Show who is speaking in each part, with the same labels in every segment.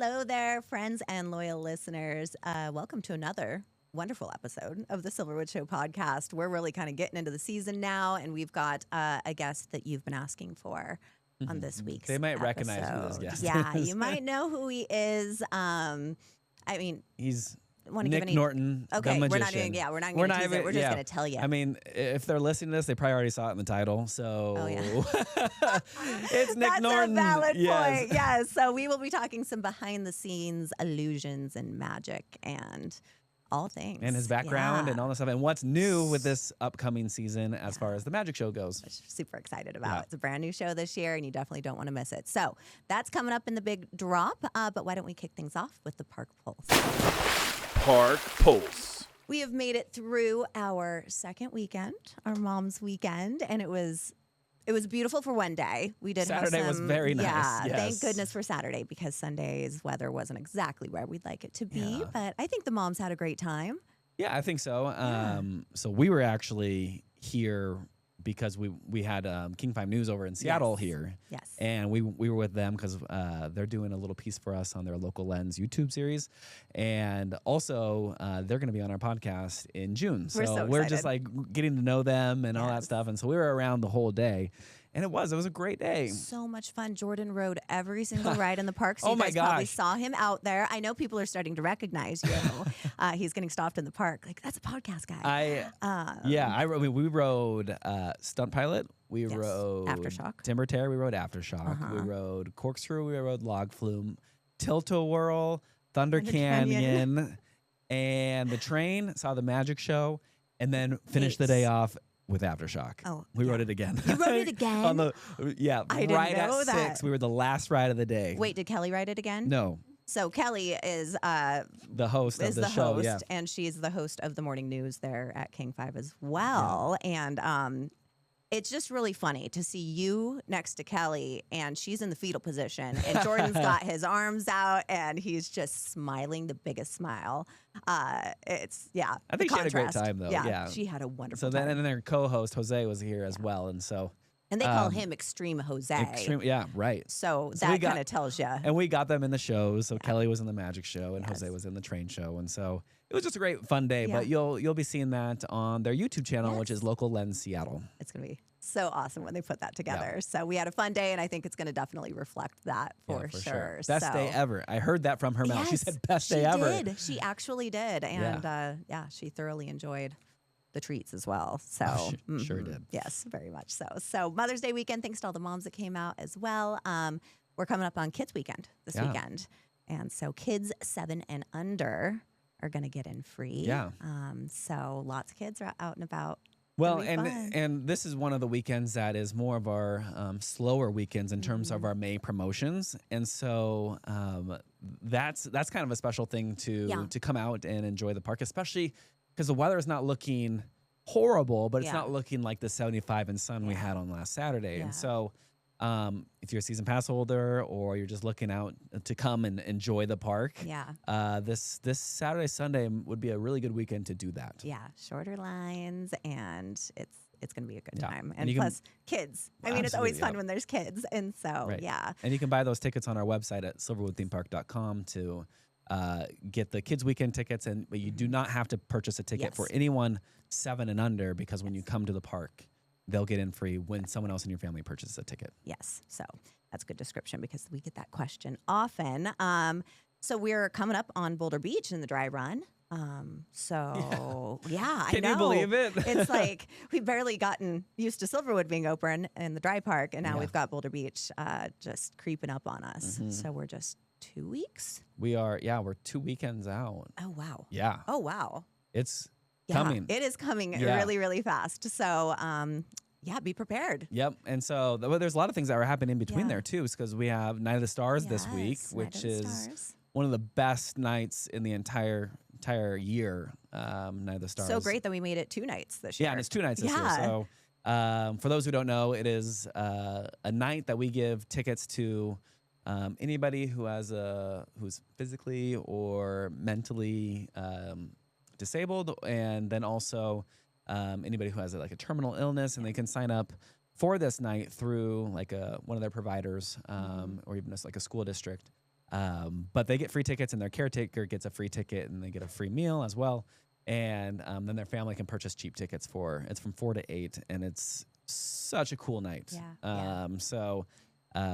Speaker 1: Hello there, friends and loyal listeners. Welcome to another wonderful episode of the Silverwood Show podcast. We're really kind of getting into the season now, and we've got a guest that you've been asking for on this week's
Speaker 2: They might
Speaker 1: episode.
Speaker 2: recognize who this guest
Speaker 1: Yeah,
Speaker 2: is.
Speaker 1: you might know who he is.
Speaker 2: He's
Speaker 1: Want to
Speaker 2: Nick
Speaker 1: give any?
Speaker 2: Norton,
Speaker 1: Okay,
Speaker 2: the
Speaker 1: we're
Speaker 2: magician.
Speaker 1: not doing. Yeah, we're not going to tease it. We're just going to tell you.
Speaker 2: I mean, if they're listening to this, they probably already saw it in the title. So it's Nick
Speaker 1: That's
Speaker 2: Norton.
Speaker 1: a valid
Speaker 2: Yes.
Speaker 1: point. Yes. So we will be talking some behind the scenes illusions and magic and all things.
Speaker 2: And his background
Speaker 1: Yeah.
Speaker 2: and all this stuff. And what's new with this upcoming season as far as the magic show goes.
Speaker 1: Which I'm super excited about.
Speaker 2: Yeah.
Speaker 1: It's a brand new show this year, and you definitely don't want to miss it. So that's coming up in the big drop. But why don't we kick things off with the Park Pulse?
Speaker 3: Park Pulse.
Speaker 1: We have made it through our second weekend, our mom's weekend, and it was beautiful for one day. We did
Speaker 2: Saturday
Speaker 1: have
Speaker 2: was
Speaker 1: some,
Speaker 2: very nice,
Speaker 1: Yeah,
Speaker 2: yes.
Speaker 1: thank goodness for Saturday because Sunday's weather wasn't exactly where we'd like it to be.
Speaker 2: Yeah.
Speaker 1: But I think the moms had a great time.
Speaker 2: Yeah, I think so. So we were actually here because we had King 5 News over in Seattle
Speaker 1: Yes.
Speaker 2: here.
Speaker 1: Yes.
Speaker 2: And we were with them because they're doing a little piece for us on their Local Lens YouTube series. And also, they're going to be on our podcast in June.
Speaker 1: We're so
Speaker 2: we're just
Speaker 1: excited.
Speaker 2: like getting to know them and all that
Speaker 1: Yes.
Speaker 2: stuff. And so we were around the whole day. And it was a great day.
Speaker 1: So much fun. Jordan rode every single ride in the park. So
Speaker 2: Oh
Speaker 1: you
Speaker 2: my
Speaker 1: guys probably
Speaker 2: gosh.
Speaker 1: saw him out there. I know people are starting to recognize you. He's getting stopped in the park. Like, that's a podcast guy.
Speaker 2: We rode Stunt Pilot. We
Speaker 1: Yes.
Speaker 2: rode
Speaker 1: Aftershock.
Speaker 2: Timber Tear. We rode Aftershock. We rode Corkscrew. We rode Log Flume, Tilt-A-Whirl, Thunder
Speaker 1: Thunder
Speaker 2: Canyon, and the train. Saw the magic show, and then finished the
Speaker 1: Nice.
Speaker 2: day off with Aftershock.
Speaker 1: Oh,
Speaker 2: we
Speaker 1: yeah.
Speaker 2: rode it again.
Speaker 1: You rode it again?
Speaker 2: on the
Speaker 1: I didn't
Speaker 2: right
Speaker 1: know
Speaker 2: at
Speaker 1: that.
Speaker 2: 6. We were the last ride of the day.
Speaker 1: Wait, did Kelly ride it again?
Speaker 2: No,
Speaker 1: So Kelly is
Speaker 2: the host of the show.
Speaker 1: host,
Speaker 2: Yeah.
Speaker 1: and she's the host of the morning news there at King 5 as well. And it's just really funny to see you next to Kelly, and she's in the fetal position, and Jordan's got his arms out, and he's just smiling the biggest smile.
Speaker 2: I think
Speaker 1: the
Speaker 2: she had a great
Speaker 1: contrast.
Speaker 2: time, though. Yeah.
Speaker 1: She had a wonderful
Speaker 2: So
Speaker 1: time.
Speaker 2: then, and their co-host Jose was here as well, and so
Speaker 1: And they call him Extreme Jose.
Speaker 2: yeah, right.
Speaker 1: So
Speaker 2: So we
Speaker 1: that
Speaker 2: got-
Speaker 1: kind of tells you.
Speaker 2: And we got them in the shows. So Kelly was in the magic show, and Jose was in the train show, and so it was just a great fun day.
Speaker 1: Yeah.
Speaker 2: But you'll be seeing that on their YouTube channel, which
Speaker 1: Yes.
Speaker 2: is Local Lens Seattle.
Speaker 1: It's going to be so awesome when they put that together. So we had a fun day, and I think it's going to definitely reflect that for
Speaker 2: Yeah,
Speaker 1: sure.
Speaker 2: Best
Speaker 1: So-
Speaker 2: day ever. I heard that from her mouth. She
Speaker 1: Yes,
Speaker 2: said best
Speaker 1: she
Speaker 2: day ever.
Speaker 1: did. She actually did. And she thoroughly enjoyed the treats as well. So
Speaker 2: Sure did.
Speaker 1: Yes, very much so. So Mother's Day weekend, thanks to all the moms that came out as well. We're coming up on Kids Weekend this weekend. And so kids 7 and under are going to get in free.
Speaker 2: Yeah.
Speaker 1: So lots of kids are out and about.
Speaker 2: Well,
Speaker 1: It'll be fun.
Speaker 2: and this is one of the weekends that is more of our slower weekends in terms of our May promotions, and so that's kind of a special thing to come out and enjoy the park, especially because the weather is not looking horrible, but it's not looking like the 75 and sun we had on last Saturday, and so. If you're a season pass holder or you're just looking out to come and enjoy the park, this Saturday, Sunday would be a really good weekend to do that.
Speaker 1: Yeah, shorter lines, and it's going to be a good
Speaker 2: Yeah.
Speaker 1: time.
Speaker 2: And
Speaker 1: And
Speaker 2: you can-
Speaker 1: plus, kids. I mean, it's always
Speaker 2: Absolutely,
Speaker 1: fun when there's kids. And so,
Speaker 2: Right.
Speaker 1: yeah.
Speaker 2: And you can buy those tickets on our website at silverwoodthemepark.com to get the kids weekend tickets, but you do not have to purchase a ticket for
Speaker 1: Yes.
Speaker 2: anyone 7 and under, because when you come to the park, they'll get in free when someone else in your family purchases a ticket.
Speaker 1: Yes. So that's a good description because we get that question often. So we're coming up on Boulder Beach in the dry run. I know.
Speaker 2: Can you believe it?
Speaker 1: It's like we've barely gotten used to Silverwood being open in the dry park, and now we've got Boulder Beach just creeping up on us. So we're just 2 weeks.
Speaker 2: We're 2 weekends out.
Speaker 1: Oh, wow.
Speaker 2: Yeah.
Speaker 1: Oh, wow.
Speaker 2: It's
Speaker 1: Yeah,
Speaker 2: coming.
Speaker 1: it is coming
Speaker 2: Yeah.
Speaker 1: really, really fast. So, be prepared.
Speaker 2: Yep. And so there's a lot of things that were happening in between there too, because we have Night of the Stars this week,
Speaker 1: Yes,
Speaker 2: which
Speaker 1: Night of the
Speaker 2: is
Speaker 1: Stars.
Speaker 2: one of the best nights in the entire year. Night of the Stars.
Speaker 1: So great that we made it 2 nights this year.
Speaker 2: Yeah, and it's 2 nights this year. So for those who don't know, it is a night that we give tickets to anybody who has who's physically or mentally disabled, and then also anybody who has like a terminal illness, and they can sign up for this night through like one of their providers or even just like a school district. But they get free tickets, and their caretaker gets a free ticket, and they get a free meal as well. And then their family can purchase cheap tickets it's from 4 to 8, and it's such a cool night. So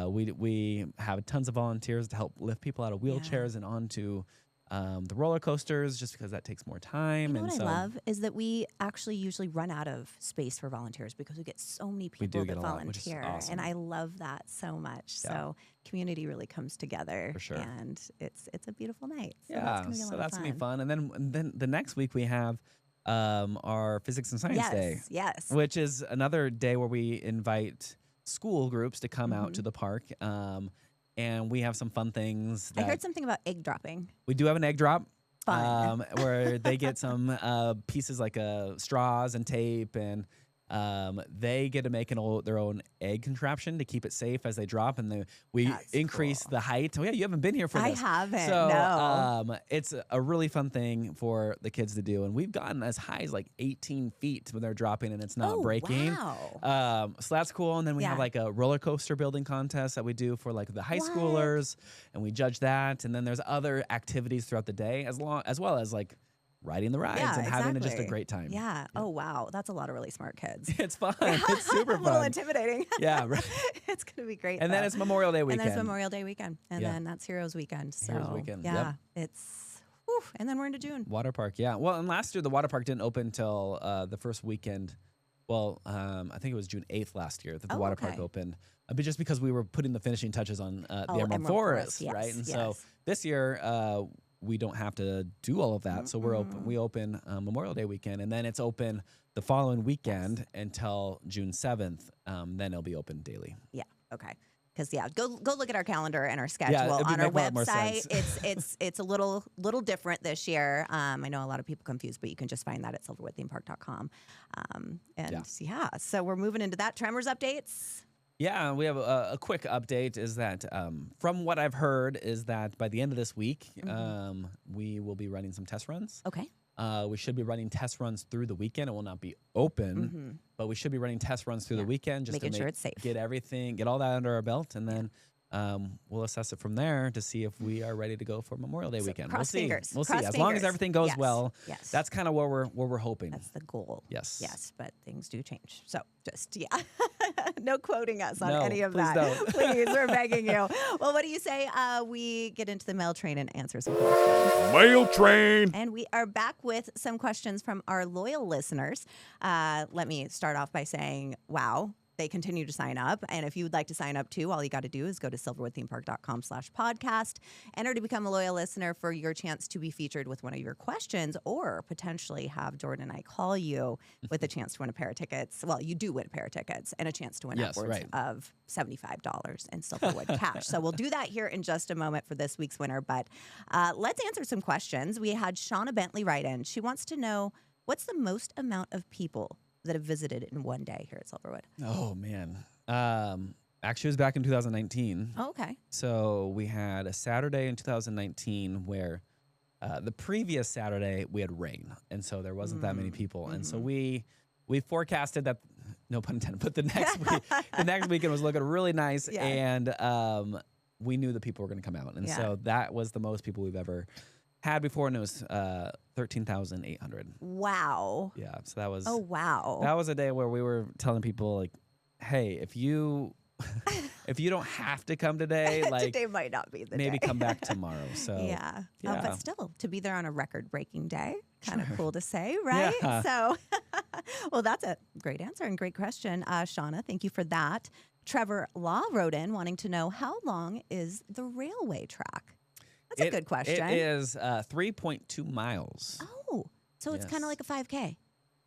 Speaker 2: we have tons of volunteers to help lift people out of wheelchairs and onto the roller coasters, just because that takes more time.
Speaker 1: You know what I love is that we actually usually run out of space for volunteers because we get so many people that volunteer.
Speaker 2: Awesome.
Speaker 1: And I love that so much. So community really comes together.
Speaker 2: For sure.
Speaker 1: And it's a beautiful night. So
Speaker 2: that's going to be fun. And then the next week we have our Physics and Science Day.
Speaker 1: Yes.
Speaker 2: Which is another day where we invite school groups to come out to the park. And we have some fun things.
Speaker 1: I heard something about egg dropping.
Speaker 2: We do have an egg drop.
Speaker 1: Fun.
Speaker 2: Where they get some pieces like straws and tape, and they get to make their own egg contraption to keep it safe as they drop, and we increase the height. Oh yeah, you haven't been here for this.
Speaker 1: I haven't.
Speaker 2: So
Speaker 1: no.
Speaker 2: It's a really fun thing for the kids to do, and we've gotten as high as like 18 feet when they're dropping, and it's not breaking.
Speaker 1: Wow.
Speaker 2: So that's cool. And then we have like a roller coaster building contest that we do for like the high schoolers, and we judge that. And then there's other activities throughout the day, as well as like riding the rides and having just a great time.
Speaker 1: Yeah. Oh, wow. That's a lot of really smart kids.
Speaker 2: It's fun. It's super fun.
Speaker 1: A little intimidating.
Speaker 2: Yeah. Right.
Speaker 1: It's going to be great.
Speaker 2: And then it's Memorial Day weekend.
Speaker 1: And then it's Memorial Day weekend. And then that's Heroes Weekend. So,
Speaker 2: Heroes Weekend.
Speaker 1: Yeah. It's, and then we're into June.
Speaker 2: Water park. Yeah. Well, and last year the water park didn't open until the first weekend. Well, I think it was June 8th last year that the water park opened. But just because we were putting the finishing touches on the Emerald Forest, right? And so this year, we don't have to do all of that. So we open Memorial Day weekend, and then it's open the following weekend until June 7th. Then it'll be open daily.
Speaker 1: Yeah. Okay. Because go look at our calendar and our schedule on our website. It's a little different this year. I know a lot of people confused, but you can just find that at silverwoodthemepark.com. So we're moving into that. Tremors updates.
Speaker 2: Yeah, we have a quick update. Is that from what I've heard is that by the end of this week, we will be running some test runs.
Speaker 1: Okay.
Speaker 2: We should be running test runs through the weekend. It will not be open, but we should be running test runs through the weekend just
Speaker 1: making sure it's safe.
Speaker 2: Get all that under our belt, and then we'll assess it from there to see if we are ready to go for Memorial Day weekend.
Speaker 1: Cross fingers.
Speaker 2: We'll see. As long as everything goes well, that's kind of where we're hoping.
Speaker 1: That's the goal.
Speaker 2: Yes,
Speaker 1: but things do change. So just no quoting us on any of
Speaker 2: please
Speaker 1: that.
Speaker 2: Don't.
Speaker 1: Please, we're begging you. Well, what do you say we get into the mail train and answer some questions?
Speaker 3: Mail train.
Speaker 1: And we are back with some questions from our loyal listeners. Let me start off by saying, wow. They continue to sign up. And if you would like to sign up too, all you got to do is go to silverwoodthemepark.com/podcast. Enter to become a loyal listener for your chance to be featured with one of your questions, or potentially have Jordan and I call you with a chance to win a pair of tickets. Well, you do win a pair of tickets and a chance to win upwards of $75 in Silverwood cash. So we'll do that here in just a moment for this week's winner. But let's answer some questions. We had Shauna Bentley write in. She wants to know, what's the most amount of people that have visited in one day here at Silverwood?
Speaker 2: Oh, man. Actually, it was back in 2019.
Speaker 1: Oh, okay.
Speaker 2: So we had a Saturday in 2019 where the previous Saturday we had rain. And so there wasn't that many people. And so we forecasted that, no pun intended, but the next weekend was looking really nice.
Speaker 1: Yeah.
Speaker 2: And we knew the people were going to come out. And so that was the most people we've ever had before, and it was 13,800.
Speaker 1: Wow.
Speaker 2: Yeah, so that was.
Speaker 1: Oh, wow.
Speaker 2: That was a day where we were telling people, like, hey, if you don't have to come today, like,
Speaker 1: today might not be the
Speaker 2: maybe
Speaker 1: day.
Speaker 2: come back tomorrow. So
Speaker 1: yeah. But still, to be there on a record-breaking day, kind of cool to say, right?
Speaker 2: Yeah.
Speaker 1: So, well, that's a great answer and great question, Shauna. Thank you for that. Trevor Law wrote in wanting to know, how long is the railway track? That's a good question.
Speaker 2: It is 3.2 miles.
Speaker 1: Oh, so it's kind of like a 5K.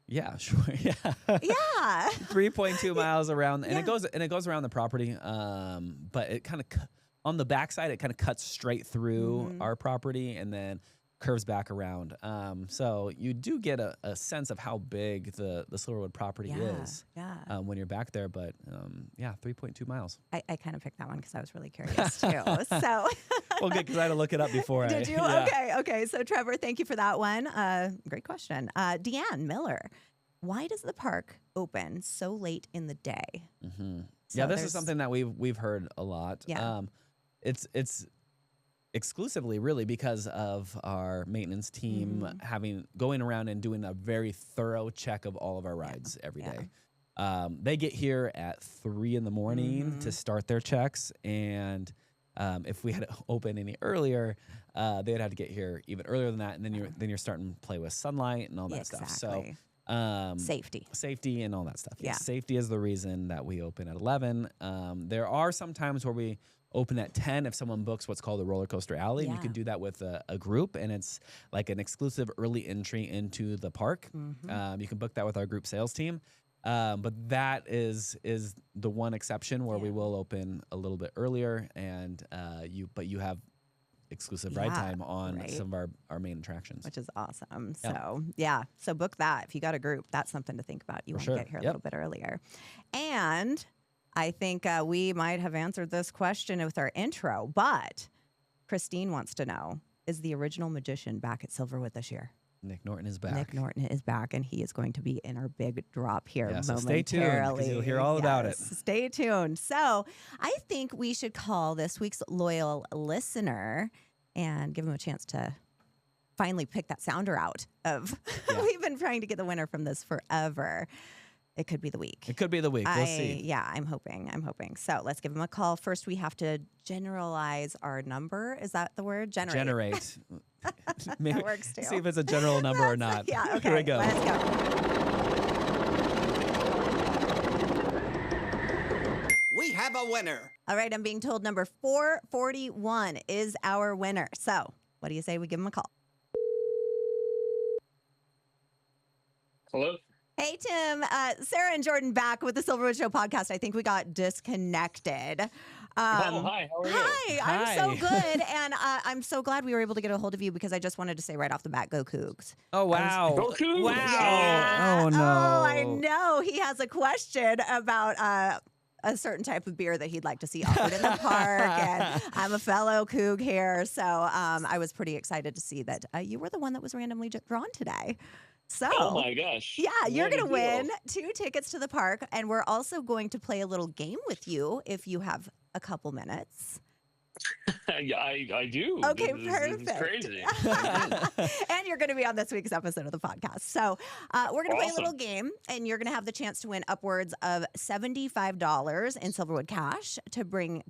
Speaker 2: Yeah, sure. Yeah.
Speaker 1: Yeah.
Speaker 2: 3.2 miles around, and it goes around the property. But it kind of on the backside, it kind of cuts straight through our property, and then curves back around. So you do get a sense of how big the Silverwood property is when you're back there. But 3.2 miles.
Speaker 1: I kind of picked that one because I was really curious too. So
Speaker 2: well, good, because I had to look it up before.
Speaker 1: Did you? Yeah. Okay. So Trevor, thank you for that one. Great question. Deanne Miller, why does the park open so late in the day?
Speaker 2: So this is something that we've heard a lot.
Speaker 1: Yeah.
Speaker 2: It's exclusively really because of our maintenance team going around and doing a very thorough check of all of our rides every day. They get here at 3 a.m. to start their checks, and if we had to open any earlier, they'd have to get here even earlier than that, and then you're starting to play with sunlight and all that stuff. So safety and all that stuff.
Speaker 1: Yeah.
Speaker 2: Safety is the reason that we open at 11. There are some times where we open at 10 if someone books what's called a roller coaster alley. You can do that with a group, and it's like an exclusive early entry into the park. You can book that with our group sales team. But that is the one exception where we will open a little bit earlier, and you have exclusive ride time on some of our main attractions,
Speaker 1: which is awesome. So book that. If you got a group, that's something to think about. You want to get here a little bit earlier. And I think we might have answered this question with our intro, but Christine wants to know, is the original magician back at Silverwood this year?
Speaker 2: Nick Norton is back.
Speaker 1: Nick Norton is back, and he is going to be in our big drop here momentarily.
Speaker 2: So stay tuned, because you'll hear all about it.
Speaker 1: Stay tuned. So I think we should call this week's loyal listener and give him a chance to finally pick that sounder out of. We've been trying to get the winner from this forever. It could be the week.
Speaker 2: It could be the week. We'll see.
Speaker 1: Yeah, I'm hoping. So let's give him a call. First, we have to generalize our number. Is that the word? Generate.
Speaker 2: Maybe,
Speaker 1: that works too.
Speaker 2: See if it's a general number or not.
Speaker 1: Yeah, okay.
Speaker 2: Here we go.
Speaker 1: Let's go.
Speaker 4: We have a winner.
Speaker 1: All right, I'm being told number 441 is our winner. So what do you say we give him a call?
Speaker 5: Hello?
Speaker 1: Hey, Tim. Sarah and Jordan back with the Silverwood Show podcast. I think we got disconnected.
Speaker 5: Hi. How are you?
Speaker 1: Hi. I'm so good. And I'm so glad we were able to get a hold of you, because I just wanted to say right off the bat, go Cougs.
Speaker 2: Oh, wow.
Speaker 5: Go Cougs.
Speaker 2: Wow.
Speaker 1: Yeah.
Speaker 2: Oh, no.
Speaker 1: Oh, I know. He has a question about a certain type of beer that he'd like to see offered in the park. And I'm a fellow Coug here. So I was pretty excited to see that you were the one that was randomly drawn today. So,
Speaker 5: oh my gosh.
Speaker 1: Yeah, you're going to win 2 tickets to the park. And we're also going to play a little game with you if you have a couple minutes.
Speaker 5: Yeah, I do.
Speaker 1: Okay,
Speaker 5: this is crazy.
Speaker 1: And you're going to be on this week's episode of the podcast. So we're going to play a little game, and you're going to have the chance to win upwards of $75 in Silverwood cash to bring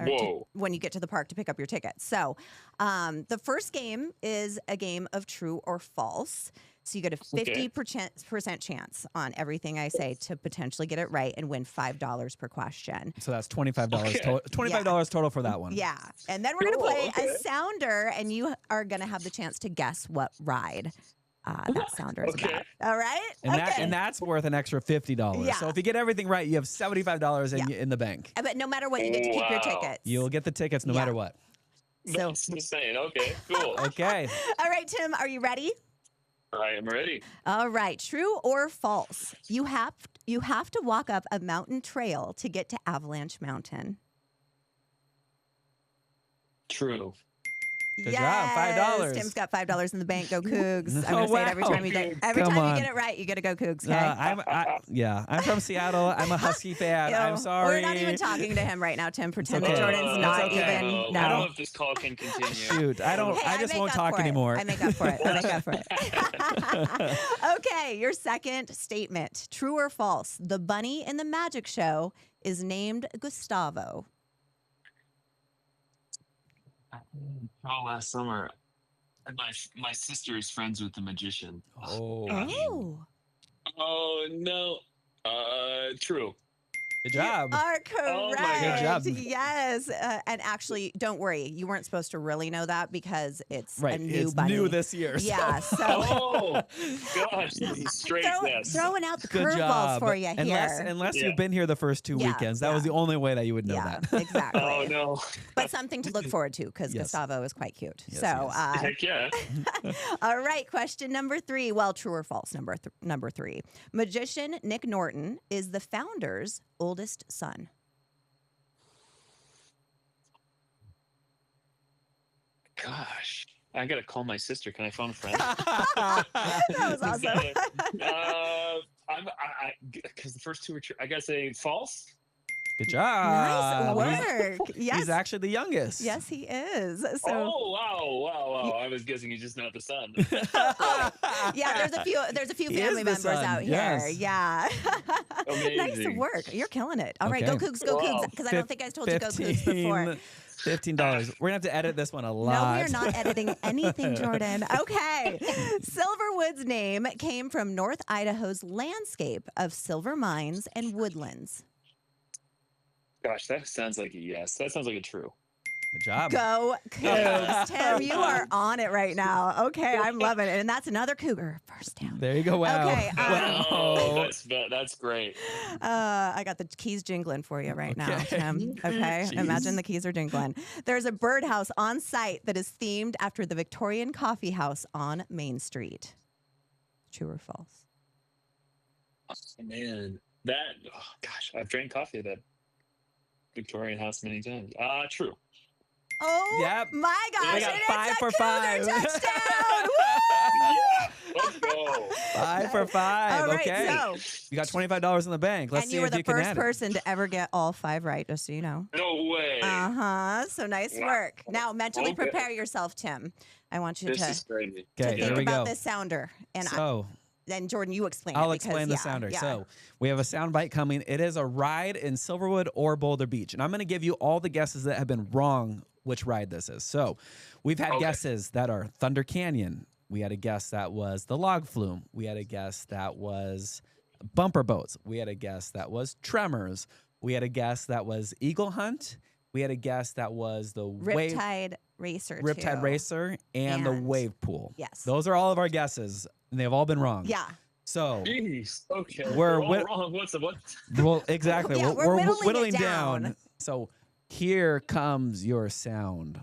Speaker 1: when you get to the park to pick up your tickets. So the first game is a game of true or false. So you get a 50% chance on everything I say to potentially get it right and win $5 per question.
Speaker 2: So that's $25 $25 total for that one.
Speaker 1: Yeah. And then we're going to play a sounder, and you are going to have the chance to guess what ride that sounder is about. All right?
Speaker 2: And that's worth an extra $50.
Speaker 1: Yeah.
Speaker 2: So if you get everything right, you have $75 in the bank.
Speaker 1: But no matter what, you get to keep your tickets.
Speaker 2: You'll get the tickets no matter what.
Speaker 1: So
Speaker 5: That's insane. Okay, cool.
Speaker 2: Okay.
Speaker 1: All right, Tim, are you ready?
Speaker 5: I am ready.
Speaker 1: All right. True or false? You have to walk up a mountain trail to get to Avalanche Mountain.
Speaker 5: True.
Speaker 2: Good job. $5.
Speaker 1: Tim's got $5 in the bank. Go Cougs. I'm
Speaker 2: Oh,
Speaker 1: gonna say it every time you get
Speaker 2: on.
Speaker 1: it right. You get to go Cougs. Okay.
Speaker 2: I'm from Seattle. I'm a Husky fan. I'm sorry.
Speaker 1: We're not even talking to him right now, Tim. Pretend that
Speaker 2: okay.
Speaker 1: Jordan's not
Speaker 2: okay.
Speaker 1: even. No.
Speaker 5: I don't know if this call can continue.
Speaker 2: Shoot, I don't.
Speaker 1: Hey,
Speaker 2: I just
Speaker 1: make
Speaker 2: won't
Speaker 1: up
Speaker 2: talk
Speaker 1: for it.
Speaker 2: anymore.
Speaker 1: I make up for it. Okay, your second statement. True or false? The bunny in the magic show is named Gustavo.
Speaker 5: Last summer, my sister is friends with the magician.
Speaker 2: Oh.
Speaker 5: Oh no. True.
Speaker 2: Good job.
Speaker 1: You are correct.
Speaker 5: Oh my God.
Speaker 2: Good job.
Speaker 1: Yes. And actually, don't worry. You weren't supposed to really know that because it's a new
Speaker 2: it's
Speaker 1: bunny.
Speaker 2: new this year. so-
Speaker 1: Yeah. So
Speaker 5: Oh gosh, this is straight yes.
Speaker 1: throwing out the
Speaker 2: Good
Speaker 1: curveballs
Speaker 2: job.
Speaker 1: for you here.
Speaker 2: Unless
Speaker 5: Yeah.
Speaker 2: you've been here the first 2 weekends. That was the only way that you would know that.
Speaker 1: Exactly.
Speaker 5: Oh no.
Speaker 1: But something to look forward to because
Speaker 2: Yes.
Speaker 1: Gustavo is quite cute.
Speaker 2: Yes,
Speaker 1: so,
Speaker 5: Heck yeah.
Speaker 1: all right, question number 3. Well, true or false, number 3. Magician Nick Norton is the founder's oldest son.
Speaker 5: Gosh. I gotta call my sister. Can I phone a friend?
Speaker 1: That was awesome.
Speaker 5: Because the first two were true. I gotta say false.
Speaker 2: Good
Speaker 1: Nice
Speaker 2: job.
Speaker 1: work. Yes.
Speaker 2: He's actually the youngest.
Speaker 1: Yes, he is. So
Speaker 5: Oh wow! I was guessing he's just not the son.
Speaker 1: yeah, there's a few
Speaker 2: He
Speaker 1: family
Speaker 2: is the
Speaker 1: members
Speaker 2: son,
Speaker 1: out here.
Speaker 2: yes.
Speaker 1: Yeah. Nice
Speaker 5: Amazing.
Speaker 1: work. You're killing it. All right,
Speaker 2: Okay.
Speaker 1: go Cougs, go
Speaker 5: Wow.
Speaker 1: Cougs. Because I don't think I told you go Cougs before.
Speaker 2: $15. We're gonna have to edit this one a
Speaker 1: No,
Speaker 2: lot.
Speaker 1: we are not editing anything, Jordan. Okay. Silverwood's name came from North Idaho's landscape of silver mines and woodlands.
Speaker 5: Gosh, that sounds like a yes. That sounds like a true.
Speaker 2: Good job.
Speaker 1: Go Cougs. Tim, you are on it right now. Okay, I'm loving it. And that's another Cougar. First down.
Speaker 2: There you go. Wow.
Speaker 1: Okay,
Speaker 2: wow.
Speaker 5: Oh, that's great.
Speaker 1: I got the keys jingling for you right now,
Speaker 2: Okay.
Speaker 1: Tim. Okay,
Speaker 5: Jeez.
Speaker 1: imagine the keys are jingling. There's a birdhouse on site that is themed after the Victorian Coffee House on Main Street. True or false?
Speaker 5: Oh, man, gosh, I've drank coffee at that Victorian house many times. True.
Speaker 1: Oh
Speaker 2: Yep.
Speaker 1: my gosh!
Speaker 2: We got
Speaker 1: and it's
Speaker 2: 5
Speaker 1: a
Speaker 2: for
Speaker 1: Cougar
Speaker 2: 5.
Speaker 1: touchdown!
Speaker 5: Yeah, let's go.
Speaker 2: 5 for 5.
Speaker 1: All right,
Speaker 2: okay.
Speaker 1: so
Speaker 2: You got $25 in the bank. Let's
Speaker 1: and
Speaker 2: see
Speaker 1: you were
Speaker 2: if
Speaker 1: the
Speaker 2: you can
Speaker 1: first
Speaker 2: add it.
Speaker 1: person to ever get all 5 right, just so you know.
Speaker 5: No way.
Speaker 1: So nice
Speaker 5: Wow.
Speaker 1: work. Now mentally
Speaker 5: Okay.
Speaker 1: prepare yourself, Tim. I want you
Speaker 5: This
Speaker 1: to
Speaker 5: is crazy.
Speaker 2: Okay,
Speaker 1: think
Speaker 2: here we
Speaker 1: about
Speaker 2: go.
Speaker 1: this sounder, and
Speaker 2: So
Speaker 1: then Jordan, you explain.
Speaker 2: I'll
Speaker 1: it because,
Speaker 2: explain the
Speaker 1: yeah,
Speaker 2: sounder.
Speaker 1: yeah.
Speaker 2: So we have a sound bite coming. It is a ride in Silverwood or Boulder Beach. And I'm going to give you all the guesses that have been wrong which ride this is. So we've had guesses that are Thunder Canyon. We had a guess that was the Log Flume. We had a guess that was Bumper Boats. We had a guess that was Tremors. We had a guess that was Eagle Hunt. We had a guess that was the
Speaker 1: Riptide Racer.
Speaker 2: Riptide
Speaker 1: too.
Speaker 2: Racer and the
Speaker 1: And-
Speaker 2: Wave Pool.
Speaker 1: Yes.
Speaker 2: Those are all of our guesses, and they've all been wrong.
Speaker 1: Yeah.
Speaker 2: So
Speaker 5: Jeez. Okay.
Speaker 2: We're
Speaker 5: all
Speaker 2: whi-
Speaker 5: wrong. What's the what?
Speaker 2: well, exactly.
Speaker 1: Yeah,
Speaker 2: we're
Speaker 1: we're whittling
Speaker 2: whittling
Speaker 1: it down.
Speaker 2: So here comes your sound.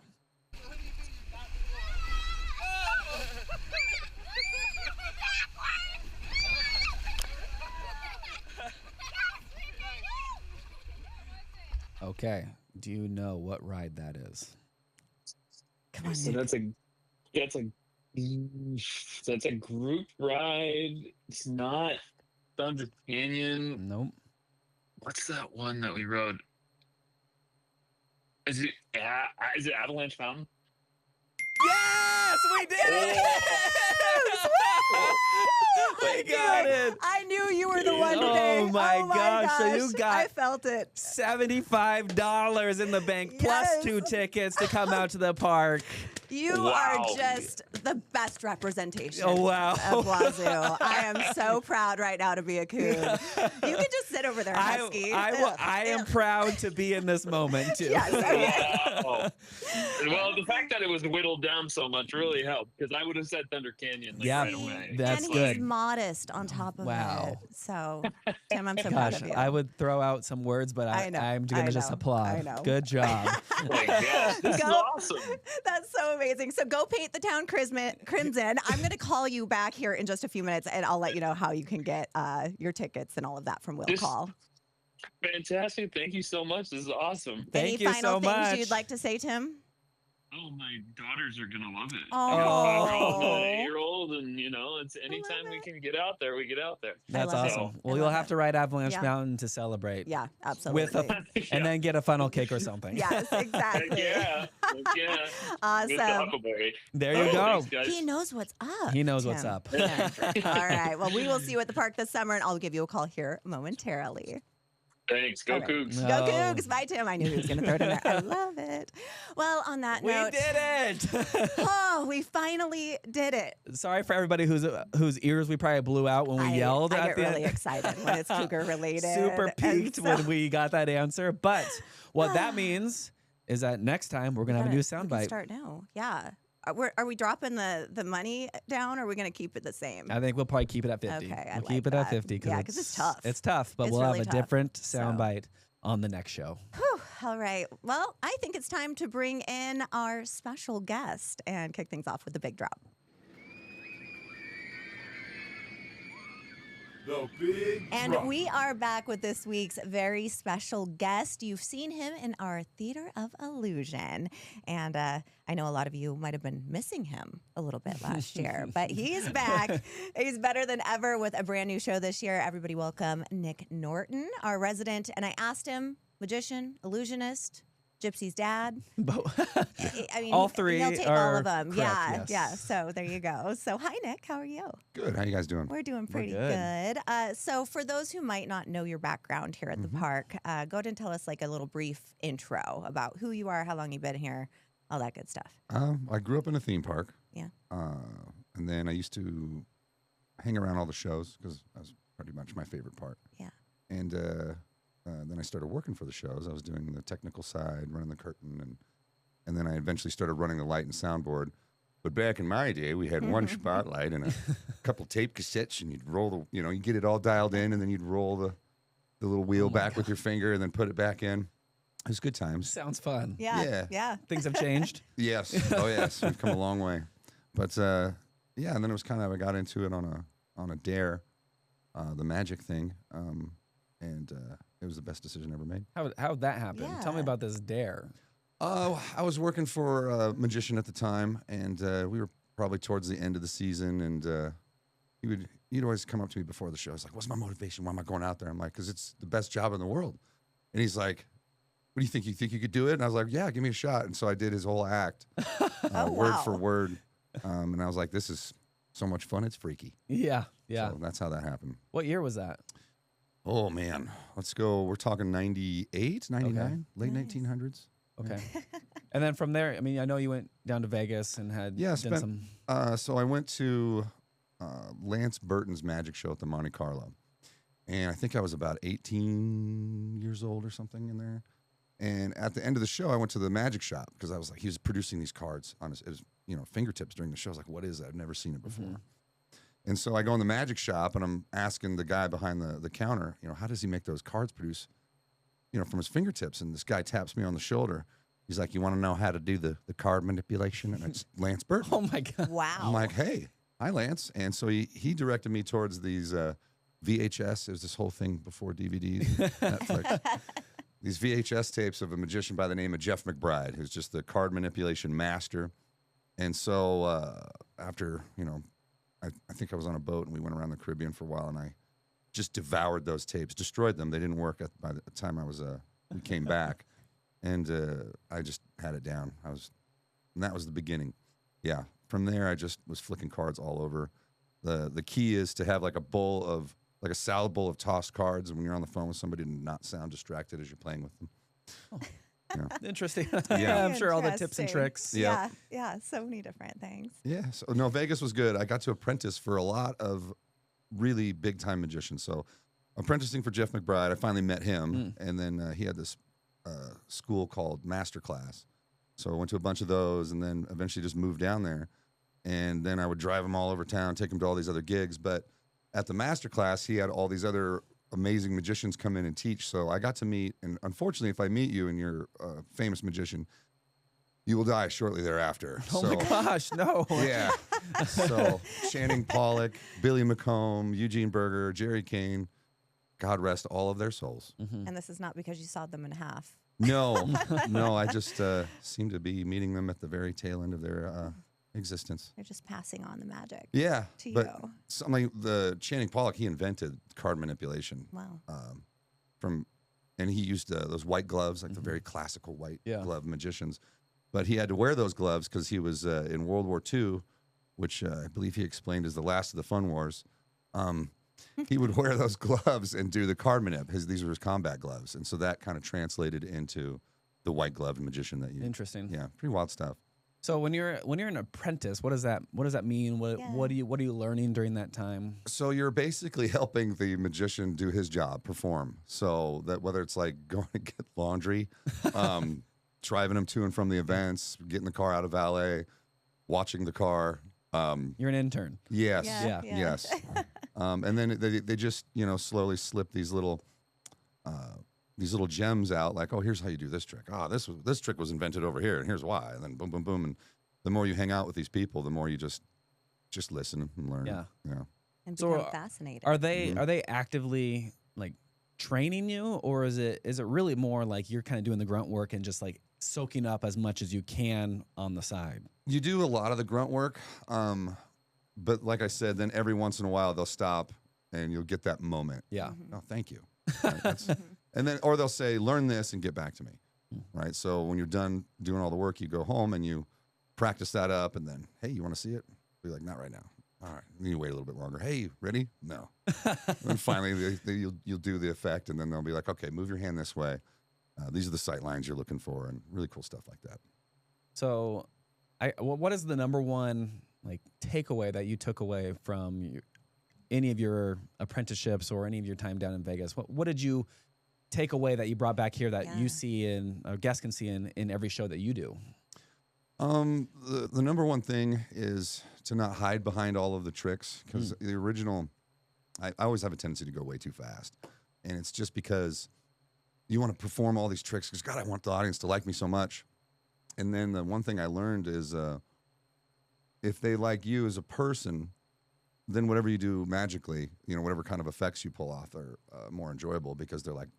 Speaker 2: Okay. Do you know what ride that is?
Speaker 1: Come on,
Speaker 5: So
Speaker 1: Nick.
Speaker 5: that's a group ride. It's not Thunder Canyon.
Speaker 2: Nope.
Speaker 5: What's that one that we rode? Is it Avalanche Mountain?
Speaker 2: Yes, we did it! We got it.
Speaker 1: I knew you were the one today.
Speaker 2: Oh my gosh, so you got
Speaker 1: I felt it.
Speaker 2: $75 in the bank plus
Speaker 1: Yes.
Speaker 2: 2 tickets to come out to the park.
Speaker 1: You
Speaker 5: Wow.
Speaker 1: are just the best representation
Speaker 2: Oh, wow.
Speaker 1: of Wazoo. I am so proud right now to be a coon. You can just sit over there, Husky.
Speaker 2: I am proud to be in this moment too.
Speaker 1: Yes.
Speaker 5: Wow. Well, the fact that it was whittled down so much really helped because I would have said Thunder Canyon
Speaker 2: Yeah,
Speaker 5: right away.
Speaker 2: that's
Speaker 1: and
Speaker 2: good.
Speaker 1: he's modest on top of
Speaker 2: Wow.
Speaker 1: it. So, Tim, I'm so proud
Speaker 2: Gosh,
Speaker 1: of you.
Speaker 2: I would throw out some words, but
Speaker 1: I know,
Speaker 2: I'm
Speaker 1: I
Speaker 2: going to just
Speaker 1: know,
Speaker 2: applaud.
Speaker 1: I know.
Speaker 2: Good job.
Speaker 5: Oh my gosh, this is
Speaker 1: Go.
Speaker 5: awesome.
Speaker 1: That's so amazing. So go paint the town crimson. I'm going to call you back here in just a few minutes, and I'll let you know how you can get your tickets and all of that from Will
Speaker 5: This-
Speaker 1: Call.
Speaker 5: Fantastic. Thank you so much. This is awesome.
Speaker 2: Thank
Speaker 1: Any
Speaker 2: you
Speaker 1: final
Speaker 2: so
Speaker 1: things
Speaker 2: much.
Speaker 1: you'd like to say, Tim?
Speaker 5: Oh, my daughters are gonna love it.
Speaker 1: Oh.
Speaker 5: I got a 5-year-old and
Speaker 1: Oh.
Speaker 5: an 8-year-old, and it's anytime we
Speaker 1: it.
Speaker 5: can get out there, we get out there.
Speaker 2: That's
Speaker 1: love it.
Speaker 2: awesome.
Speaker 1: I
Speaker 2: Well, you'll
Speaker 1: love
Speaker 2: have
Speaker 1: it.
Speaker 2: to ride Avalanche
Speaker 1: Yeah.
Speaker 2: Mountain to celebrate.
Speaker 1: Yeah, absolutely.
Speaker 2: With a, and then get a funnel cake or something.
Speaker 1: Yes,
Speaker 5: Heck
Speaker 1: exactly.
Speaker 5: yeah. Heck yeah. With the
Speaker 1: Awesome.
Speaker 5: Huckleberry.
Speaker 2: There you
Speaker 5: Oh,
Speaker 2: go.
Speaker 5: thanks, guys.
Speaker 1: He knows what's up.
Speaker 2: He knows what's
Speaker 1: Tim.
Speaker 2: up.
Speaker 1: Yeah. All right. Well, we will see you at the park this summer, and I'll give you a call here momentarily.
Speaker 5: Thanks. Go
Speaker 1: All right.
Speaker 5: Cougs.
Speaker 2: No.
Speaker 1: Go Cougs. Bye, Tim. I knew he was going to throw it in there. I love it. Well, on that
Speaker 2: We
Speaker 1: note,
Speaker 2: did it.
Speaker 1: oh, we finally did it.
Speaker 2: Sorry for everybody whose ears we probably blew out when we yelled
Speaker 1: I
Speaker 2: at
Speaker 1: get
Speaker 2: the
Speaker 1: really
Speaker 2: end.
Speaker 1: excited when it's cougar related.
Speaker 2: Super
Speaker 1: and
Speaker 2: peaked
Speaker 1: so-
Speaker 2: when we got that answer. But what that means is that next time we're going to have a new
Speaker 1: We can
Speaker 2: soundbite.
Speaker 1: start now. Yeah. Are we dropping the money down, or are we going to keep it the same?
Speaker 2: I think we'll probably keep it at 50.
Speaker 1: Okay, I
Speaker 2: we'll
Speaker 1: like
Speaker 2: keep it at
Speaker 1: that.
Speaker 2: 50
Speaker 1: Yeah, 'cause it's tough.
Speaker 2: It's tough, but
Speaker 1: It's
Speaker 2: we'll
Speaker 1: really
Speaker 2: have a
Speaker 1: tough.
Speaker 2: different
Speaker 1: So-
Speaker 2: soundbite on the next show.
Speaker 1: Whew, all right. Well, I think it's time to bring in our special guest and kick things off with the big drop.
Speaker 3: The Big
Speaker 1: And
Speaker 3: Drop.
Speaker 1: we are back with this week's very special guest. You've seen him in our Theater of Illusion. And I know a lot of you might have been missing him a little bit last year, but he's back. He's better than ever with a brand new show this year. Everybody welcome Nick Norton, our resident. And I asked him magician, illusionist, Gypsy's dad. I mean,
Speaker 2: all three.
Speaker 1: He'll take
Speaker 2: are
Speaker 1: all of them.
Speaker 2: correct,
Speaker 1: Yeah.
Speaker 2: yes.
Speaker 1: So there you go. So hi, Nick. How are you?
Speaker 6: Good. How you guys doing?
Speaker 1: We're doing pretty
Speaker 2: good.
Speaker 1: good. So for those who might not know your background here at the park, go ahead and tell us like a little brief intro about who you are, how long you've been here, all that good stuff.
Speaker 6: I grew up in a theme park.
Speaker 1: Yeah.
Speaker 6: And then I used to hang around all the shows because that was pretty much my favorite part.
Speaker 1: Yeah.
Speaker 6: And then I started working for the shows. I was doing the technical side, running the curtain, and then I eventually started running the light and soundboard. But back in my day, we had one spotlight and a couple tape cassettes, and you'd roll you get it all dialed in, and then you'd roll the little wheel back with your finger and then put it back in. It was good times.
Speaker 2: Sounds fun.
Speaker 1: Yeah.
Speaker 2: Things have changed.
Speaker 6: Yes. Oh, yes. We've come a long way. But, yeah, and then it was kind of, I got into it on a dare, the magic thing, and it was the best decision ever made.
Speaker 2: How'd that happen? Tell me
Speaker 1: Yeah.
Speaker 2: about this dare.
Speaker 6: I was working for a magician at the time, and we were probably towards the end of the season, and he'd always come up to me before the show. He's like, "What's my motivation? Why am I going out there?" I'm like, "Because it's the best job in the world." And he's like, "What do you think? You think you could do it?" And I was like, "Yeah, give me a shot." And so I did his whole act, word for word, and I was like, "This is so much fun. It's freaky."
Speaker 2: Yeah.
Speaker 6: So that's how that happened.
Speaker 2: What year was that?
Speaker 6: Oh man, let's go. We're talking 98, 99, late
Speaker 1: Nice.
Speaker 6: 1900s.
Speaker 2: Okay. And then from there, I mean, I know you went down to Vegas and had done some.
Speaker 6: So I went to Lance Burton's magic show at the Monte Carlo, and I think I was about 18 years old or something in there. And at the end of the show, I went to the magic shop because I was like, he was producing these cards on his fingertips during the show. I was like, what is that? I've never seen it before. And so I go in the magic shop and I'm asking the guy behind the counter, how does he make those cards produce, from his fingertips? And this guy taps me on the shoulder. He's like, "You want to know how to do the card manipulation?" And it's Lance Burton.
Speaker 2: Oh my God.
Speaker 1: Wow.
Speaker 6: I'm like, "Hey, hi, Lance." And so he directed me towards these VHS. It was this whole thing before DVDs, Netflix. These VHS tapes of a magician by the name of Jeff McBride, who's just the card manipulation master. And so after, I think I was on a boat and we went around the Caribbean for a while, and I just devoured those tapes, destroyed them. They didn't work by the time we came back. And I just had it down. And that was the beginning. Yeah. From there, I just was flicking cards all over. The key is to have like a salad bowl of tossed cards, and when you're on the phone with somebody, to not sound distracted as you're playing with them.
Speaker 2: Oh.
Speaker 6: Yeah.
Speaker 2: Interesting.
Speaker 6: Yeah.
Speaker 2: I'm sure all the tips and
Speaker 1: Interesting.
Speaker 2: tricks.
Speaker 6: Yeah.
Speaker 1: Yeah. So many different things.
Speaker 6: Yeah. So no, Vegas was good. I got to apprentice for a lot of really big time magicians. So apprenticing for Jeff McBride, I finally met him, and then he had this school called Masterclass. So I went to a bunch of those, and then eventually just moved down there. And then I would drive him all over town, take him to all these other gigs. But at the Masterclass, he had all these other amazing magicians come in and teach. So I got to meet, and unfortunately, if I meet you and you're a famous magician, you will die shortly thereafter.
Speaker 2: Oh my gosh, no.
Speaker 6: Yeah. So Channing Pollock, Billy McComb, Eugene Berger, Jerry Kane, God rest all of their souls.
Speaker 1: And this is not because you sawed them in half.
Speaker 6: No, I just seem to be meeting them at the very tail end of their existence.
Speaker 1: They're just passing on the magic.
Speaker 6: Yeah,
Speaker 1: To
Speaker 6: but
Speaker 1: you.
Speaker 6: the Channing Pollock, he invented card manipulation.
Speaker 1: Wow.
Speaker 6: And he used those white gloves, like the very classical white
Speaker 2: Yeah.
Speaker 6: glove magicians. But he had to wear those gloves because he was in World War II, which I believe he explained is the last of the fun wars. He would wear those gloves and do the card manip. These were his combat gloves, and so that kind of translated into the white gloved magician that you.
Speaker 2: Interesting.
Speaker 6: Yeah, pretty wild stuff.
Speaker 2: So when you're an apprentice, what does that mean? What are you learning during that time?
Speaker 6: So you're basically helping the magician do his job, perform. So that whether it's like going to get laundry, driving him to and from the events, getting the car out of valet, watching the car.
Speaker 2: You're an intern.
Speaker 6: Yes.
Speaker 1: Yeah.
Speaker 6: Yes. And then they just slowly slip these little gems out, like, oh, here's how you do this trick. Oh, this trick was invented over here, and here's why. And then boom, boom, boom. And the more you hang out with these people, the more you just listen and learn.
Speaker 2: Yeah.
Speaker 6: Yeah.
Speaker 1: And
Speaker 2: So,
Speaker 1: become fascinated.
Speaker 2: Are they actively like training you, or is it really more like you're kind of doing the grunt work and just like soaking up as much as you can on the side?
Speaker 6: You do a lot of the grunt work, but like I said, then every once in a while they'll stop and you'll get that moment.
Speaker 2: Yeah.
Speaker 6: Oh, thank you. Right, And then, or they'll say, learn this and get back to me. Right. So when you're done doing all the work, you go home and you practice that up. And then, hey, you want to see it? Be like, not right now. All right. Then you wait a little bit longer. Hey, ready? No. And finally, you'll do the effect. And then they'll be like, okay, move your hand this way. These are the sight lines you're looking for, and really cool stuff like that.
Speaker 2: So, what is the number one like takeaway that you took away from any of your apprenticeships or any of your time down in Vegas? What did you take away that you brought back here that you see in, or guests can see in every show that you do?
Speaker 6: The number one thing is to not hide behind all of the tricks, because the original, I always have a tendency to go way too fast, and it's just because you want to perform all these tricks because, God, I want the audience to like me so much. And then the one thing I learned is if they like you as a person, then whatever you do magically, whatever kind of effects you pull off are more enjoyable, because they're like,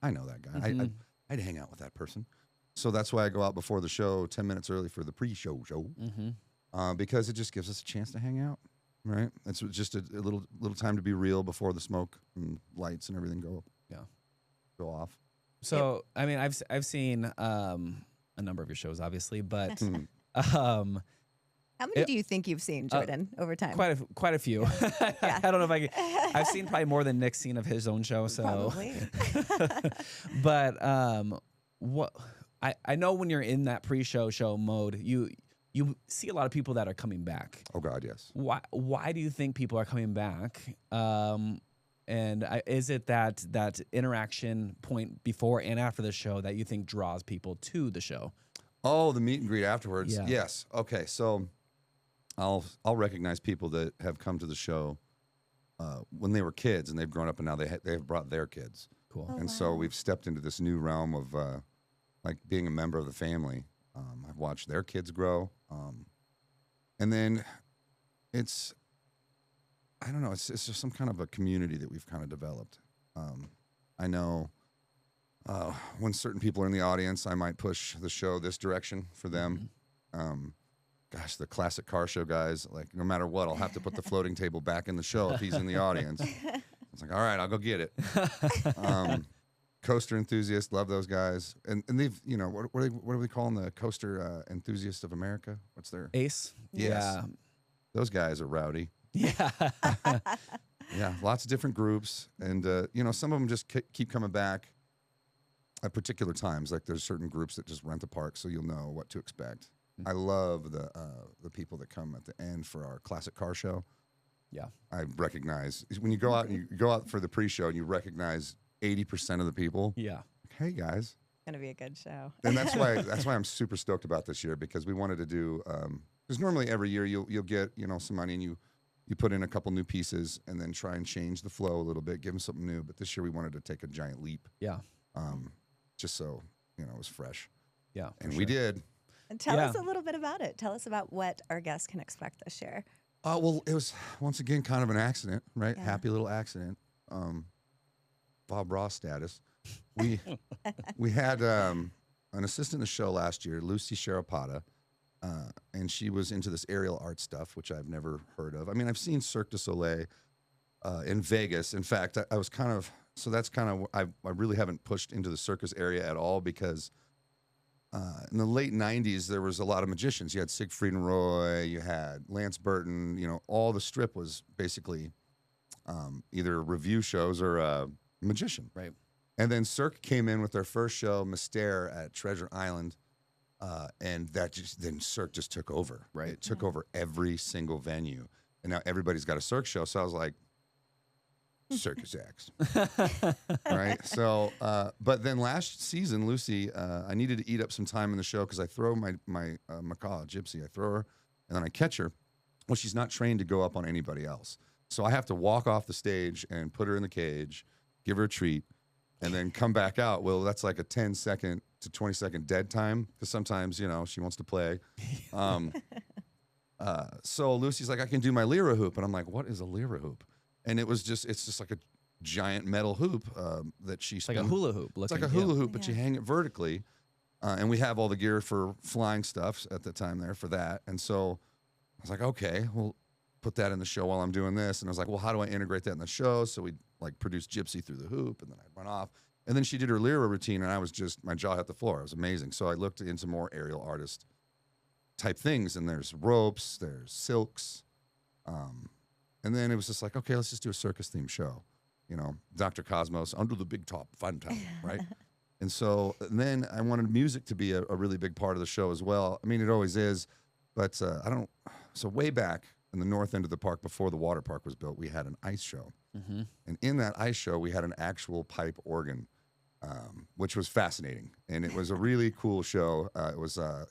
Speaker 6: I know that guy. I'd hang out with that person. So that's why I go out before the show 10 minutes early for the pre-show because it just gives us a chance to hang out, right? It's just a little time to be real before the smoke and lights and everything go off.
Speaker 2: So, I mean, I've seen a number of your shows, obviously, but
Speaker 1: how many do you think you've seen, Jordan, over time?
Speaker 2: Quite a few. I don't know if I could. I've seen probably more than Nick's seen of his own show. So,
Speaker 1: probably.
Speaker 2: But what I know, when you're in that pre-show show mode, you see a lot of people that are coming back.
Speaker 6: Oh God, yes.
Speaker 2: Why do you think people are coming back? And is it that interaction point before and after the show that you think draws people to the show?
Speaker 6: Oh, the meet and greet afterwards.
Speaker 2: Yeah.
Speaker 6: Yes. Okay. So I'll recognize people that have come to the show when they were kids, and they've grown up, and now they have brought their kids.
Speaker 2: Cool.
Speaker 6: And so we've stepped into this new realm of like being a member of the family. I've watched their kids grow, and then it's, I don't know, it's just some kind of a community that we've kind of developed. I know when certain people are in the audience, I might push the show this direction for them. Gosh, the classic car show guys, like, no matter what, I'll have to put the floating table back in the show if he's in the audience. It's like, all right, I'll go get it. Coaster enthusiasts, love those guys. And they've, what do we call them? The coaster enthusiasts of America? What's their?
Speaker 2: ACE?
Speaker 6: Yes.
Speaker 2: Yeah.
Speaker 6: Those guys are rowdy.
Speaker 2: Yeah.
Speaker 6: Yeah, lots of different groups. And, some of them just keep coming back at particular times. Like, there's certain groups that just rent the park so you'll know what to expect. I love the people that come at the end for our classic car show.
Speaker 2: Yeah.
Speaker 6: I recognize when you go out and you go out for the pre-show and you recognize 80% of the people.
Speaker 2: Yeah.
Speaker 6: Hey guys.
Speaker 1: Gonna be a good show.
Speaker 6: And that's why I'm super stoked about this year, because we wanted to do because normally every year you'll get some money and you put in a couple new pieces and then try and change the flow a little bit, give them something new. But this year we wanted to take a giant leap.
Speaker 2: Yeah.
Speaker 6: Just so it was fresh.
Speaker 2: Yeah.
Speaker 6: And we did.
Speaker 1: And tell us a little bit about it. Tell us about what our guests can expect this year.
Speaker 6: Well, it was once again kind of an accident, right?
Speaker 1: Yeah.
Speaker 6: Happy little accident. Bob Ross status. We had an assistant in the show last year, Lucy Sharapata, and she was into this aerial art stuff, which I've never heard of. I mean, I've seen Cirque du Soleil in Vegas. In fact, I was kind of, so that's kind of, I really haven't pushed into the circus area at all, because in the late 90s, there was a lot of magicians. You had Siegfried and Roy, you had Lance Burton, all the strip was basically either review shows or a magician.
Speaker 2: Right.
Speaker 6: And then Cirque came in with their first show, Mystère, at Treasure Island, and then Cirque just took over.
Speaker 2: Right.
Speaker 6: It took over every single venue, and now everybody's got a Cirque show. So I was like, circus acts, right? So, but then last season, Lucy, I needed to eat up some time in the show because I throw my macaw, Gypsy, I throw her, and then I catch her. Well, she's not trained to go up on anybody else, so I have to walk off the stage and put her in the cage, give her a treat, and then come back out. Well, that's like a 10-second to 20-second dead time, because sometimes she wants to play. So Lucy's like, I can do my lyra hoop, and I'm like, what is a lyra hoop? And it's just like a giant metal hoop that she
Speaker 2: It's like a hula hoop.
Speaker 6: It's like a hula hoop, but you hang it vertically. And we have all the gear for flying stuff at the time there for that. And so I was like, okay, we'll put that in the show while I'm doing this. And I was like, well, how do I integrate that in the show? So we like produce Gypsy through the hoop, and then I'd run off. And then she did her lyra routine, and I was just, my jaw hit the floor. It was amazing. So I looked into more aerial artist type things, and there's ropes, there's silks. And then it was just like, okay, let's just do a circus-themed show. You know, Dr. Cosmos, under the big top, Phantasm, right? And so then I wanted music to be a really big part of the show as well. I mean, it always is, but so way back in the north end of the park before the water park was built, we had an ice show.
Speaker 2: Mm-hmm.
Speaker 6: And in that ice show, we had an actual pipe organ, which was fascinating. And it was a really cool show.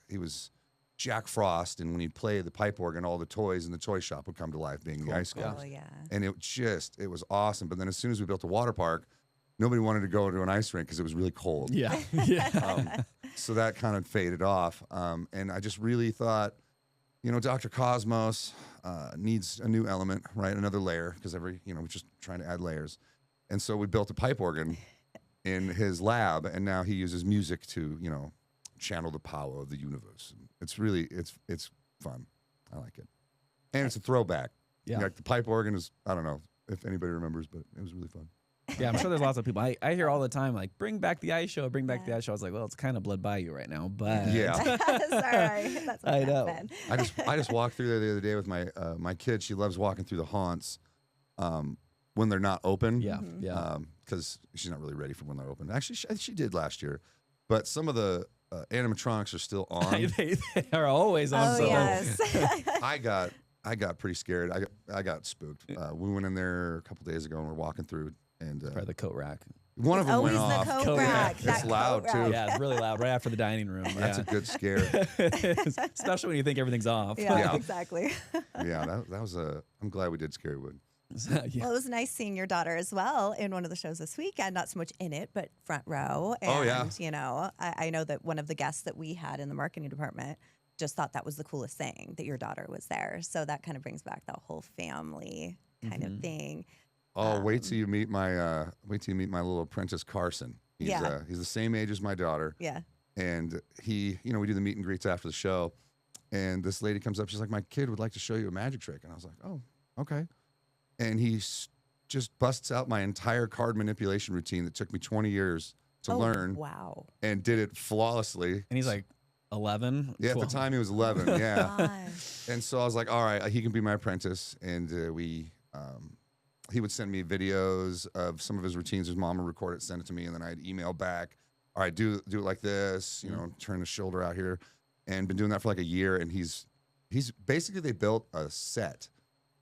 Speaker 6: He was Jack Frost, and when he'd play the pipe organ, all the toys in the toy shop would come to life, being the ice sculpts.
Speaker 1: Oh, yeah.
Speaker 6: And it was awesome. But then as soon as we built the water park, nobody wanted to go to an ice rink because it was really cold.
Speaker 2: Yeah. Yeah.
Speaker 6: So that kind of faded off. And I just really thought, you know, Dr. Cosmos needs a new element, right? Another layer, because we're just trying to add layers. And so we built a pipe organ in his lab, and now he uses music to, you know, channel the power of the universe. It's really, it's fun. I like it. And it's a throwback.
Speaker 2: Yeah.
Speaker 6: Like the pipe organ is, I don't know if anybody remembers, but it was really fun.
Speaker 2: Yeah, I'm sure there's lots of people. I hear all the time, like, bring back the ice show, bring back the ice show. I was like, well, it's kind of Blood Bayou right now, but
Speaker 6: Yeah.
Speaker 1: That's all right. That's what
Speaker 2: I know.
Speaker 1: happened.
Speaker 6: I just walked through there the other day with my kid. She loves walking through the haunts when they're not open.
Speaker 2: yeah, yeah.
Speaker 6: Because she's not really ready for when they're open. Actually, she did last year, but some of the animatronics are still on.
Speaker 2: they are always on.
Speaker 1: Oh,
Speaker 2: so
Speaker 1: yes.
Speaker 6: I got pretty scared. I got spooked. We went in there a couple days ago and we're walking through, and
Speaker 2: Probably the coat rack.
Speaker 6: one of them
Speaker 1: Always
Speaker 6: went
Speaker 1: the
Speaker 6: off.
Speaker 1: coat rack.
Speaker 6: It's
Speaker 1: That
Speaker 6: loud
Speaker 1: coat
Speaker 6: too.
Speaker 1: rack.
Speaker 2: Yeah, it's really loud right after the dining room.
Speaker 6: That's
Speaker 2: yeah.
Speaker 6: a good scare.
Speaker 2: Especially when you think everything's off.
Speaker 1: Yeah,
Speaker 6: Yeah.
Speaker 1: exactly.
Speaker 6: Yeah, that was I'm glad we did Scarywood.
Speaker 2: Yeah.
Speaker 1: Well, it was nice seeing your daughter as well in one of the shows this weekend. Not so much in it, but front row. And,
Speaker 6: Oh, yeah.
Speaker 1: you know, I know that one of the guests that we had in the marketing department just thought that was the coolest thing, that your daughter was there. So that kind of brings back that whole family kind of thing.
Speaker 6: Oh, wait till you meet my little apprentice Carson. He's
Speaker 1: Yeah.
Speaker 6: He's the same age as my daughter.
Speaker 1: Yeah.
Speaker 6: And he, you know, we do the meet and greets after the show. And this lady comes up, she's like, my kid would like to show you a magic trick. And I was like, oh, okay. And he just busts out my entire card manipulation routine that took me 20 years to learn.
Speaker 1: Wow.
Speaker 6: And did it flawlessly.
Speaker 2: And he's like 11.
Speaker 6: Yeah, at the
Speaker 2: 12.
Speaker 6: time he was 11. Yeah.
Speaker 1: Gosh.
Speaker 6: And so I was like, all right, he can be my apprentice. And he would send me videos of some of his routines. His mom would record it, send it to me, and then I'd email back. All right, do it like this, you know, turn the shoulder out here. And been doing that for like a year. And he's basically, they built a set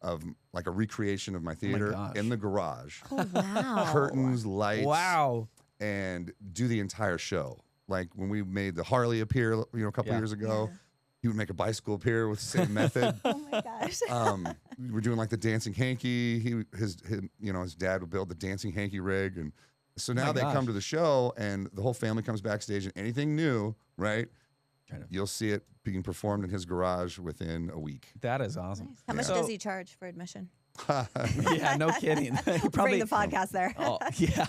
Speaker 6: of like a recreation of my theater
Speaker 2: gosh.
Speaker 6: in the garage.
Speaker 1: Oh, wow.
Speaker 6: Curtains, lights.
Speaker 2: Wow.
Speaker 6: And do the entire show. Like when we made the Harley appear, you know, a couple
Speaker 2: Yeah.
Speaker 6: years ago,
Speaker 1: Yeah.
Speaker 6: he would make a bicycle appear with the same method.
Speaker 1: Oh, my gosh.
Speaker 6: We're doing like the dancing hanky. His dad would build the dancing hanky rig, and so now they come to the show, and the whole family comes backstage, and anything new, right? You'll see it being performed in his garage within a week.
Speaker 2: That is awesome.
Speaker 1: Nice. How much
Speaker 2: So-
Speaker 1: does he charge for admission?
Speaker 2: Yeah, no kidding. He
Speaker 1: Bring the podcast there.
Speaker 2: Oh, yeah.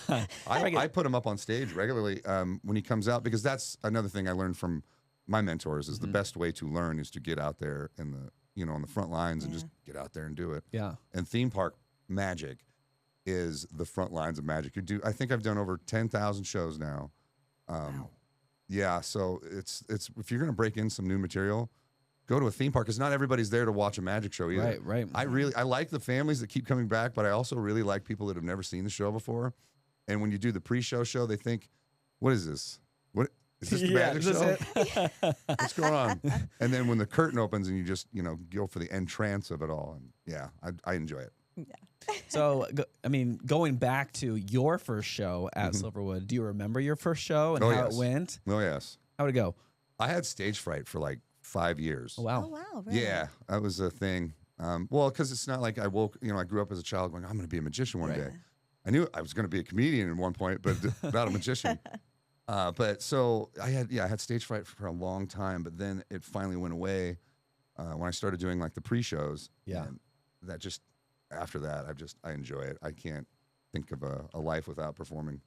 Speaker 6: I put him up on stage regularly when he comes out, because that's another thing I learned from my mentors is the best way to learn is to get out there in the on the front lines and just get out there and do it.
Speaker 2: Yeah.
Speaker 6: And theme park magic is the front lines of magic. I think I've done over 10,000 shows now.
Speaker 1: Wow.
Speaker 6: Yeah, so it's if you're gonna break in some new material, go to a theme park, because not everybody's there to watch a magic show either.
Speaker 2: Right.
Speaker 6: I like the families that keep coming back, but I also really like people that have never seen the show before. And when you do the pre-show show, they think, "What is this? What is this? The magic
Speaker 2: is this
Speaker 6: show?
Speaker 2: it?
Speaker 6: What's going on?" And then when the curtain opens and you just go for the entrance of it all, and yeah, I enjoy it.
Speaker 2: So, going back to your first show at Silverwood, do you remember your first show and
Speaker 6: Oh,
Speaker 2: how
Speaker 6: yes.
Speaker 2: it went?
Speaker 6: Oh yes,
Speaker 2: How'd it go?
Speaker 6: I had stage fright for like 5 years.
Speaker 2: Oh, wow.
Speaker 1: Oh, wow. Really?
Speaker 6: Yeah, that was a thing. Well, because it's not like I grew up as a child going, I'm going to be a magician one day. I knew I was going to be a comedian at one point, but not a magician. But so I had stage fright for a long time, but then it finally went away when I started doing like the pre-shows.
Speaker 2: Yeah.
Speaker 6: And that just, after that, I enjoy it. I can't think of a life without performing.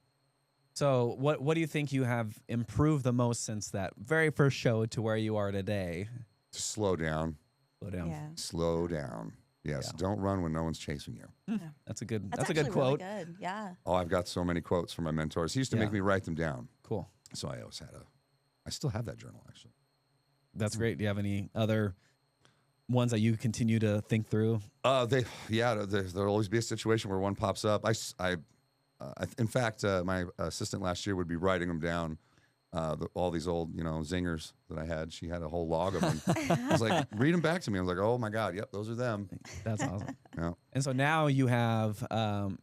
Speaker 2: So, what do you think you have improved the most since that very first show to where you are today?
Speaker 6: To slow down.
Speaker 2: Slow down.
Speaker 1: Yeah.
Speaker 6: Slow down. Yes,
Speaker 2: Yeah.
Speaker 6: don't run when no one's chasing you.
Speaker 2: That's a good.
Speaker 1: That's
Speaker 2: That's a good
Speaker 1: actually really
Speaker 2: quote.
Speaker 1: good. Yeah.
Speaker 6: Oh, I've got so many quotes from my mentors. He used to make
Speaker 2: Yeah.
Speaker 6: me write them down.
Speaker 2: Cool.
Speaker 6: So I always had I still have that journal actually.
Speaker 2: That's great. Do you have any other ones that you continue to think through?
Speaker 6: There'll always be a situation where one pops up. In fact, my assistant last year would be writing them down. All these old, zingers that I had. She had a whole log of them. I was like, read them back to me. I was like, oh my God, yep, those are them.
Speaker 2: That's awesome.
Speaker 6: Yeah.
Speaker 2: And so now you have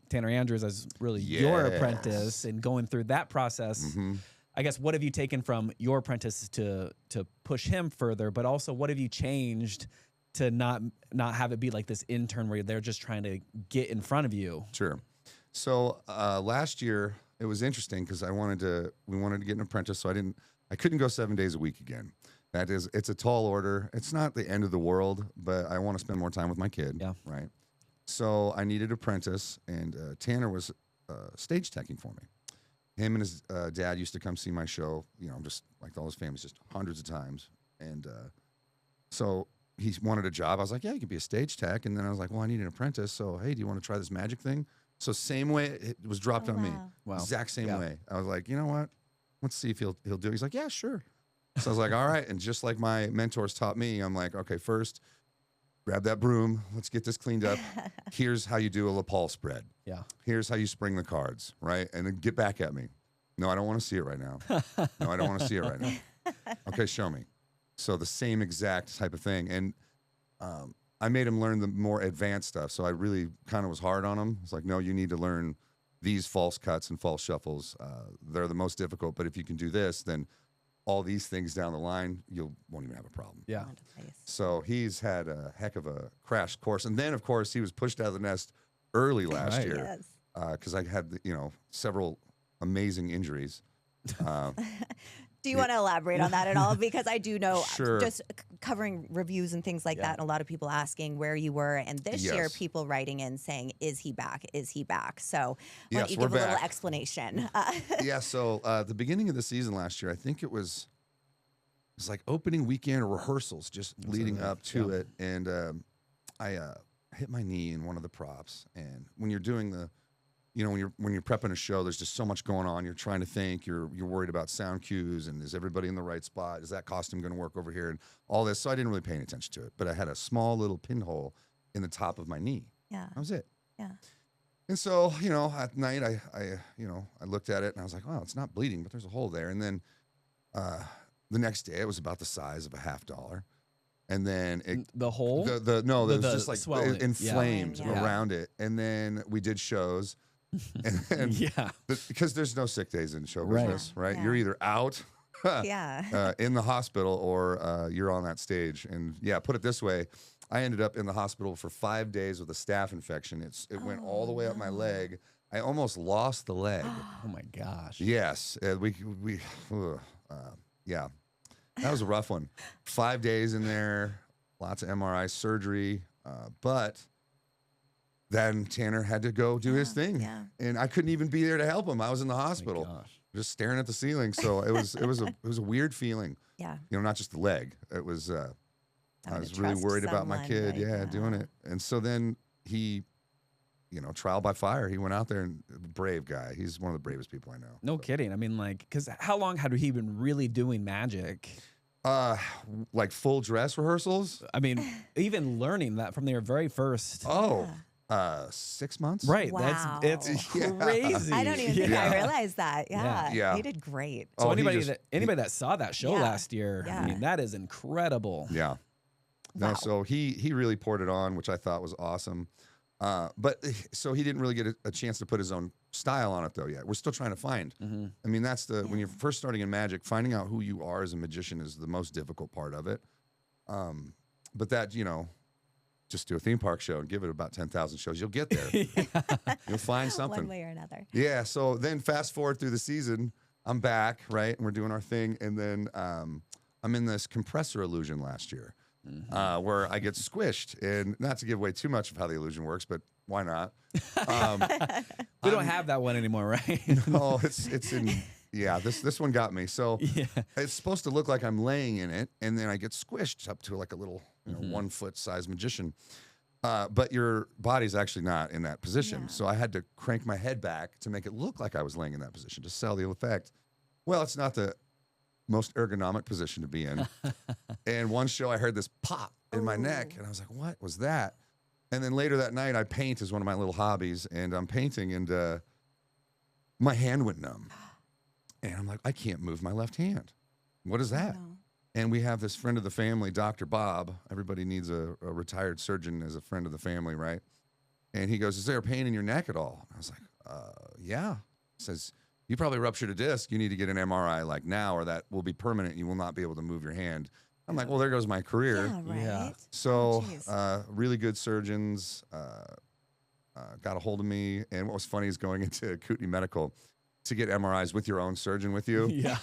Speaker 2: Tanner Andrews as really your
Speaker 6: Yes.
Speaker 2: apprentice, and going through that process.
Speaker 6: Mm-hmm.
Speaker 2: I guess, what have you taken from your apprentice to push him further, but also what have you changed to not have it be like this intern where they're just trying to get in front of you?
Speaker 6: Sure. So last year it was interesting because we wanted to get an apprentice, so I couldn't go 7 days a week again. It's a tall order. It's not the end of the world, but I want to spend more time with my kid.
Speaker 2: Yeah.
Speaker 6: Right. So I needed an apprentice, and Tanner was stage teching for me. Him and his dad used to come see my show, just like all his families, just hundreds of times. And so he wanted a job. I was like, yeah, you could be a stage tech. And then I was like, well, I need an apprentice. So, hey, do you want to try this magic thing? So same way it was dropped on me.
Speaker 2: Wow.
Speaker 6: Exact same
Speaker 2: Yeah.
Speaker 6: way. I was like, you know what? Let's see if he'll do it. He's like, yeah, sure. So I was like, all right. And just like my mentors taught me, I'm like, okay, first, grab that broom. Let's get this cleaned up. Here's how you do a lapel spread.
Speaker 2: Yeah.
Speaker 6: Here's how you spring the cards, right? And then get back at me. No, I don't want to see it right now. No, I don't want to see it right now. Okay, show me. So the same exact type of thing. And I made him learn the more advanced stuff. So I really kind of was hard on him. It's like, no, you need to learn these false cuts and false shuffles. They're the most difficult. But if you can do this, then all these things down the line, you won't even have a problem.
Speaker 2: Yeah.
Speaker 6: So he's had a heck of a crash course. And then, of course, he was pushed out of the nest early last
Speaker 2: Right.
Speaker 6: year because I had, several amazing injuries.
Speaker 1: Do you want to elaborate on that at all? Because I do know
Speaker 6: Sure.
Speaker 1: just covering reviews and things like that, and a lot of people asking where you were. And this year,
Speaker 6: Yes.
Speaker 1: people writing in saying, is he back? Is he back? So why
Speaker 6: Yes,
Speaker 1: don't you
Speaker 6: we're
Speaker 1: give a little
Speaker 6: back.
Speaker 1: explanation?
Speaker 6: Yeah, so the beginning of the season last year, I think it was like opening weekend rehearsals just leading up to it. And I hit my knee in one of the props. And when you're doing when you're prepping a show, there's just so much going on. You're trying to think. You're worried about sound cues and is everybody in the right spot? Is that costume going to work over here? And all this. So I didn't really pay any attention to it. But I had a small little pinhole in the top of my knee.
Speaker 1: Yeah.
Speaker 6: That was it.
Speaker 1: Yeah.
Speaker 6: And so, at night I looked at it and I was like, wow, it's not bleeding, but there's a hole there. And then the next day it was about the size of a $50. And then
Speaker 2: The hole?
Speaker 6: it was just like
Speaker 2: swelling.
Speaker 6: inflamed
Speaker 1: Yeah.
Speaker 6: around it. And then we did shows. And
Speaker 2: Yeah.
Speaker 6: because there's no sick days in show
Speaker 2: Right.
Speaker 6: business, right?
Speaker 1: Yeah.
Speaker 6: You're either out
Speaker 1: Yeah.
Speaker 6: in the hospital or you're on that stage. And yeah, put it this way, I ended up in the hospital for 5 days with a staph infection. It went all the way up my leg. I almost lost the leg.
Speaker 2: Oh my gosh.
Speaker 6: Yes, yeah, that was a rough one. 5 days in there, lots of MRI surgery, but then Tanner had to go do his thing,
Speaker 1: yeah.
Speaker 6: and I couldn't even be there to help him. I was in the hospital,
Speaker 2: gosh.
Speaker 6: just staring at the ceiling. So it was a weird feeling.
Speaker 1: Yeah.
Speaker 6: Not just the leg. It was I
Speaker 1: Having
Speaker 6: was
Speaker 1: to
Speaker 6: really
Speaker 1: trust
Speaker 6: worried about my
Speaker 1: someone,
Speaker 6: kid.
Speaker 1: like,
Speaker 6: Doing it, and so then he. Trial by fire. He went out there and brave guy. He's one of the bravest people I know.
Speaker 2: No kidding. I mean, because how long had he been really doing magic?
Speaker 6: Like full dress rehearsals.
Speaker 2: I mean, even learning that from their very first.
Speaker 6: Oh, 6 months.
Speaker 2: Right.
Speaker 1: Wow.
Speaker 2: It's
Speaker 6: Yeah.
Speaker 2: crazy.
Speaker 1: I don't even think
Speaker 6: Yeah.
Speaker 1: I realized that. Yeah.
Speaker 6: Yeah.
Speaker 1: He did great.
Speaker 2: So
Speaker 6: Oh, he
Speaker 2: anybody
Speaker 6: just-
Speaker 2: that saw that show
Speaker 1: Yeah.
Speaker 2: last year,
Speaker 1: Yeah.
Speaker 2: I mean, that is incredible.
Speaker 6: Yeah. No,
Speaker 1: Wow.
Speaker 6: so he really poured it on, which I thought was awesome. But so he didn't really get a chance to put his own style on it though yet. We're still trying to find.
Speaker 2: Mm-hmm.
Speaker 6: I mean, that's when you're first starting in magic, finding out who you are as a magician is the most difficult part of it. But that, just do a theme park show and give it about 10,000 shows. You'll get there. You'll find something.
Speaker 1: One way or another.
Speaker 6: Yeah. So then fast forward through the season, I'm back, right? And we're doing our thing. And then I'm in this compressor illusion last year where I get squished. And not to give away too much of how the illusion works, but why not?
Speaker 2: We don't have that one anymore, right?
Speaker 6: Oh, it's in, yeah, this one got me. So
Speaker 2: Yeah.
Speaker 6: it's supposed to look like I'm laying in it. And then I get squished up to like a little, 1 foot size magician. But your body's actually not in that position.
Speaker 1: Yeah.
Speaker 6: So I had to crank my head back to make it look like I was laying in that position to sell the effect. Well, it's not the most ergonomic position to be in. And one show I heard this pop in my neck and I was like, what was that? And then later that night I paint as one of my little hobbies and I'm painting and my hand went numb. And I'm like, I can't move my left hand. What is that?
Speaker 1: No.
Speaker 6: And we have this friend of the family, Dr. Bob. Everybody needs a retired surgeon as a friend of the family, right? And he goes, is there a pain in your neck at all? I was like, yeah. He says, you probably ruptured a disc. You need to get an MRI like now or that will be permanent. You will not be able to move your hand. I'm like, well, there goes my career.
Speaker 1: Yeah, right.
Speaker 2: Yeah.
Speaker 6: So
Speaker 1: Oh,
Speaker 6: really good surgeons got a hold of me. And what was funny is going into Kootenai Medical to get MRIs with your own surgeon with you.
Speaker 2: Yeah.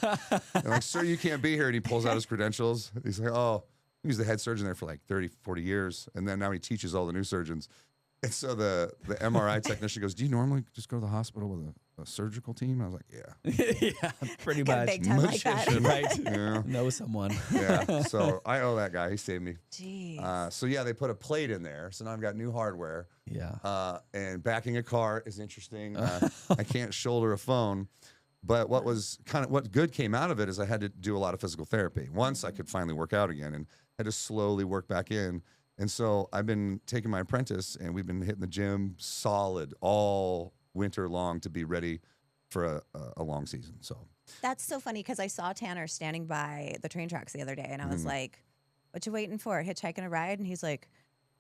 Speaker 6: I'm like, sir, you can't be here. And he pulls out his credentials. He's like, oh, he was the head surgeon there for like 30, 40 years. And then now he teaches all the new surgeons. And so the MRI technician goes, do you normally just go to the hospital with a surgical team? I was like, yeah.
Speaker 2: Yeah, pretty
Speaker 1: Get
Speaker 2: much.
Speaker 1: big time like that.
Speaker 6: Magician.
Speaker 2: Right.
Speaker 6: Yeah.
Speaker 2: Know someone.
Speaker 6: Yeah. So I owe that guy. He saved me.
Speaker 1: Jeez.
Speaker 6: So yeah, they put a plate in there. So now I've got new hardware.
Speaker 2: Yeah.
Speaker 6: And backing a car is interesting. I can't shoulder a phone. But what good came out of it is I had to do a lot of physical therapy. Once I could finally work out again and had to slowly work back in. And so I've been taking my apprentice and we've been hitting the gym solid all winter long to be ready for a long season. So
Speaker 1: That's so funny because I saw Tanner standing by the train tracks the other day and I was like, what you waiting for? Hitchhiking a ride? And he's like,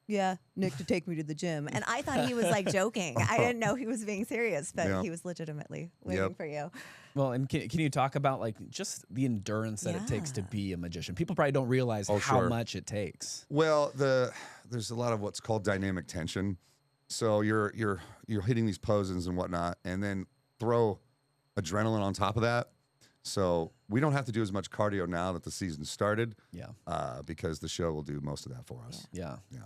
Speaker 1: yeah, Nick to take me to the gym. And I thought he was like joking. I didn't know he was being serious, but he was legitimately waiting for you.
Speaker 2: Well, and can you talk about like just the endurance that it takes to be a magician? People probably don't realize how much it takes.
Speaker 6: Well, there's a lot of what's called dynamic tension. So you're hitting these poses and whatnot, and then throw adrenaline on top of that. So we don't have to do as much cardio now that the season started.
Speaker 2: Yeah.
Speaker 6: Because the show will do most of that for us.
Speaker 2: Yeah.
Speaker 6: Yeah.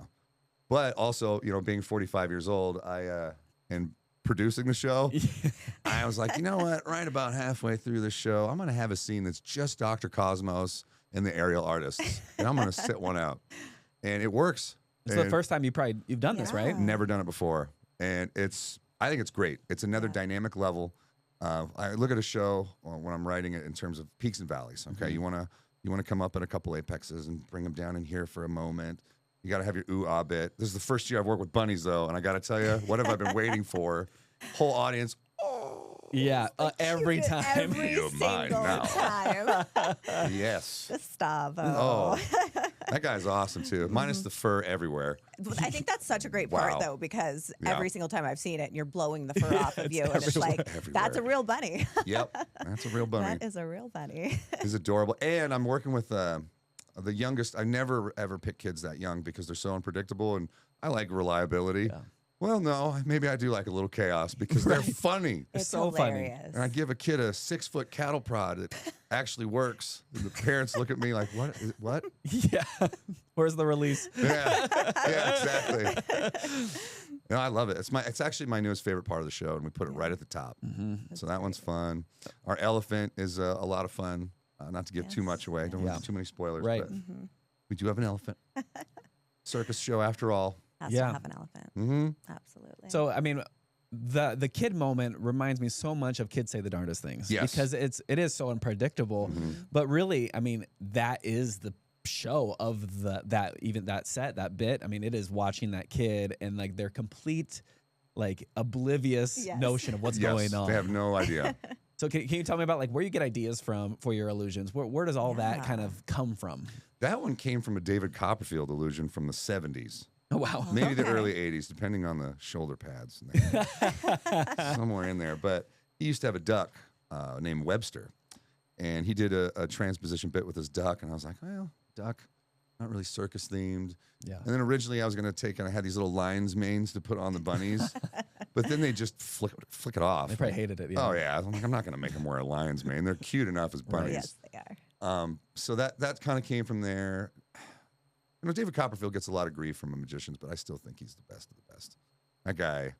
Speaker 6: But also, being 45 years old, and producing the show, I was like, you know what? Right about halfway through the show, I'm going to have a scene that's just Dr. Cosmos and the aerial artists, and I'm going to sit one out, and it works.
Speaker 2: It's the first time you've done this, right?
Speaker 6: Never done it before, and I think it's great. It's another dynamic level. I look at a show when I'm writing it in terms of peaks and valleys. Okay, you want to come up at a couple apexes and bring them down in here for a moment. You got to have your ooh-ah bit. This is the first year I've worked with bunnies, though, and I got to tell you, what have I been waiting for? Whole audience,
Speaker 2: yeah, every time.
Speaker 1: Every
Speaker 6: You're
Speaker 1: single
Speaker 6: mine now.
Speaker 1: time.
Speaker 6: yes.
Speaker 1: Gustavo.
Speaker 6: Oh, that guy's awesome, too. Minus the fur everywhere.
Speaker 1: I think that's such a great part,
Speaker 6: Wow.
Speaker 1: though, because
Speaker 6: Yeah.
Speaker 1: every single time I've seen it, and you're blowing the fur off of you, and it's like,
Speaker 6: everywhere.
Speaker 1: that's a real bunny.
Speaker 6: Yep, that's a real bunny.
Speaker 1: That is a real bunny.
Speaker 6: He's adorable. And I'm working with the youngest. I never, ever pick kids that young because they're so unpredictable, and I like reliability.
Speaker 2: Yeah.
Speaker 6: Well, no, maybe I do like a little chaos because they're funny.
Speaker 1: It's
Speaker 2: so funny.
Speaker 1: hilarious.
Speaker 6: And I give a kid a 6-foot cattle prod that actually works. And the parents look at me like, what? What?
Speaker 2: Yeah. Where's the release?
Speaker 6: Yeah, exactly. No, I love it. It's actually my newest favorite part of the show, and we put it right at the top. So that one's fun. Our elephant is a lot of fun. Not to give too much away. Don't want too many spoilers.
Speaker 2: Right.
Speaker 6: But we do have an elephant. Circus show after all.
Speaker 1: Has
Speaker 2: Yeah.
Speaker 1: to have an elephant.
Speaker 6: Mm-hmm.
Speaker 1: Absolutely.
Speaker 2: So I mean, the kid moment reminds me so much of Kids Say the Darndest Things.
Speaker 6: Yes.
Speaker 2: Because it is so unpredictable. But really, I mean, that is the show of that bit. I mean, it is watching that kid and like their complete like oblivious
Speaker 1: Yes.
Speaker 2: notion of what's
Speaker 6: Yes,
Speaker 2: going on.
Speaker 6: they have no idea.
Speaker 2: So can you tell me about like where you get ideas for your illusions? Where does all that kind of come from?
Speaker 6: That one came from a David Copperfield illusion from the 70s.
Speaker 2: Oh, wow.
Speaker 6: Maybe the early 80s, depending on the shoulder pads. Somewhere in there. But he used to have a duck named Webster. And he did a transposition bit with his duck. And I was like, well, duck, not really circus themed.
Speaker 2: Yeah.
Speaker 6: And then originally I was going to take, and I had these little lion's manes to put on the bunnies. But then they just flick it off.
Speaker 2: They probably hated it. Yeah.
Speaker 6: Oh, yeah. I'm like, I'm not going to make them wear a lion's mane. They're cute enough as bunnies.
Speaker 1: yes, they are.
Speaker 6: So that kind of came from there. David Copperfield gets a lot of grief from magicians, but I still think he's the best of the best. That guy,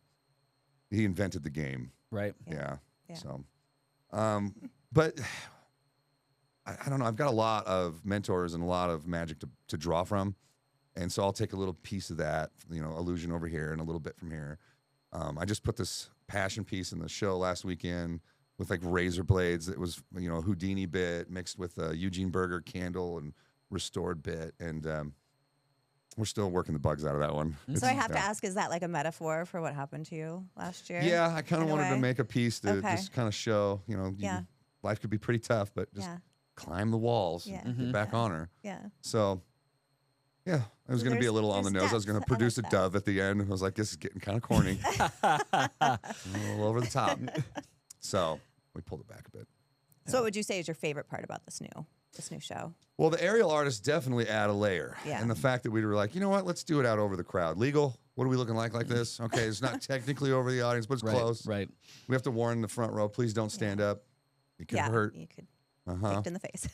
Speaker 6: he invented the game.
Speaker 2: Right.
Speaker 6: Yeah.
Speaker 1: Yeah.
Speaker 6: So, but I don't know. I've got a lot of mentors and a lot of magic to draw from. And so I'll take a little piece of that, illusion over here and a little bit from here. I just put this passion piece in the show last weekend with like razor blades. It was, a Houdini bit mixed with a Eugene Berger candle and restored bit. And we're still working the bugs out of that one.
Speaker 1: So I have to ask, is that like a metaphor for what happened to you last year?
Speaker 6: Yeah, I kind of wanted to make a piece to
Speaker 1: Okay.
Speaker 6: just kind of show, life could be pretty tough, but just climb the walls and get back on her.
Speaker 1: Yeah.
Speaker 6: So, yeah, it was going to be a little on the nose. I was going to produce
Speaker 1: like
Speaker 6: a dove at the end. I was like, this is getting kind of corny. A little over the top. So we pulled it back a bit.
Speaker 1: So what would you say is your favorite part about this new show?
Speaker 6: Well, the aerial artists definitely add a layer.
Speaker 1: Yeah.
Speaker 6: And the fact that we were like, you know what, let's do it out over the crowd. Legal? What are we looking like this? Okay, it's not technically over the audience, but it's close.
Speaker 2: Right.
Speaker 6: We have to warn the front row, please don't stand up. It could hurt.
Speaker 1: You could
Speaker 6: Uh-huh.
Speaker 1: kicked in the face.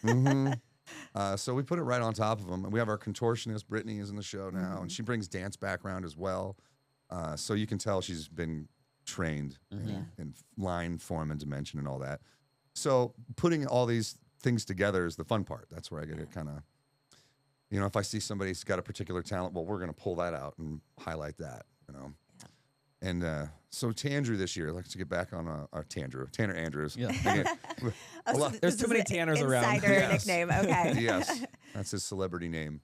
Speaker 6: So we put it right on top of them. And we have our contortionist, Brittany, is in the show now, and she brings dance background as well. So you can tell she's been trained in line, form, and dimension and all that. So putting all these things together is the fun part. That's where I get to kind of, if I see somebody's got a particular talent, well, we're going to pull that out and highlight that, And so Tandrew this year, let's get back on Tanner Andrews.
Speaker 2: Yeah.
Speaker 6: Again,
Speaker 2: There's too many Tanners around.
Speaker 1: Insider nickname. Okay.
Speaker 6: Yes, that's his celebrity name.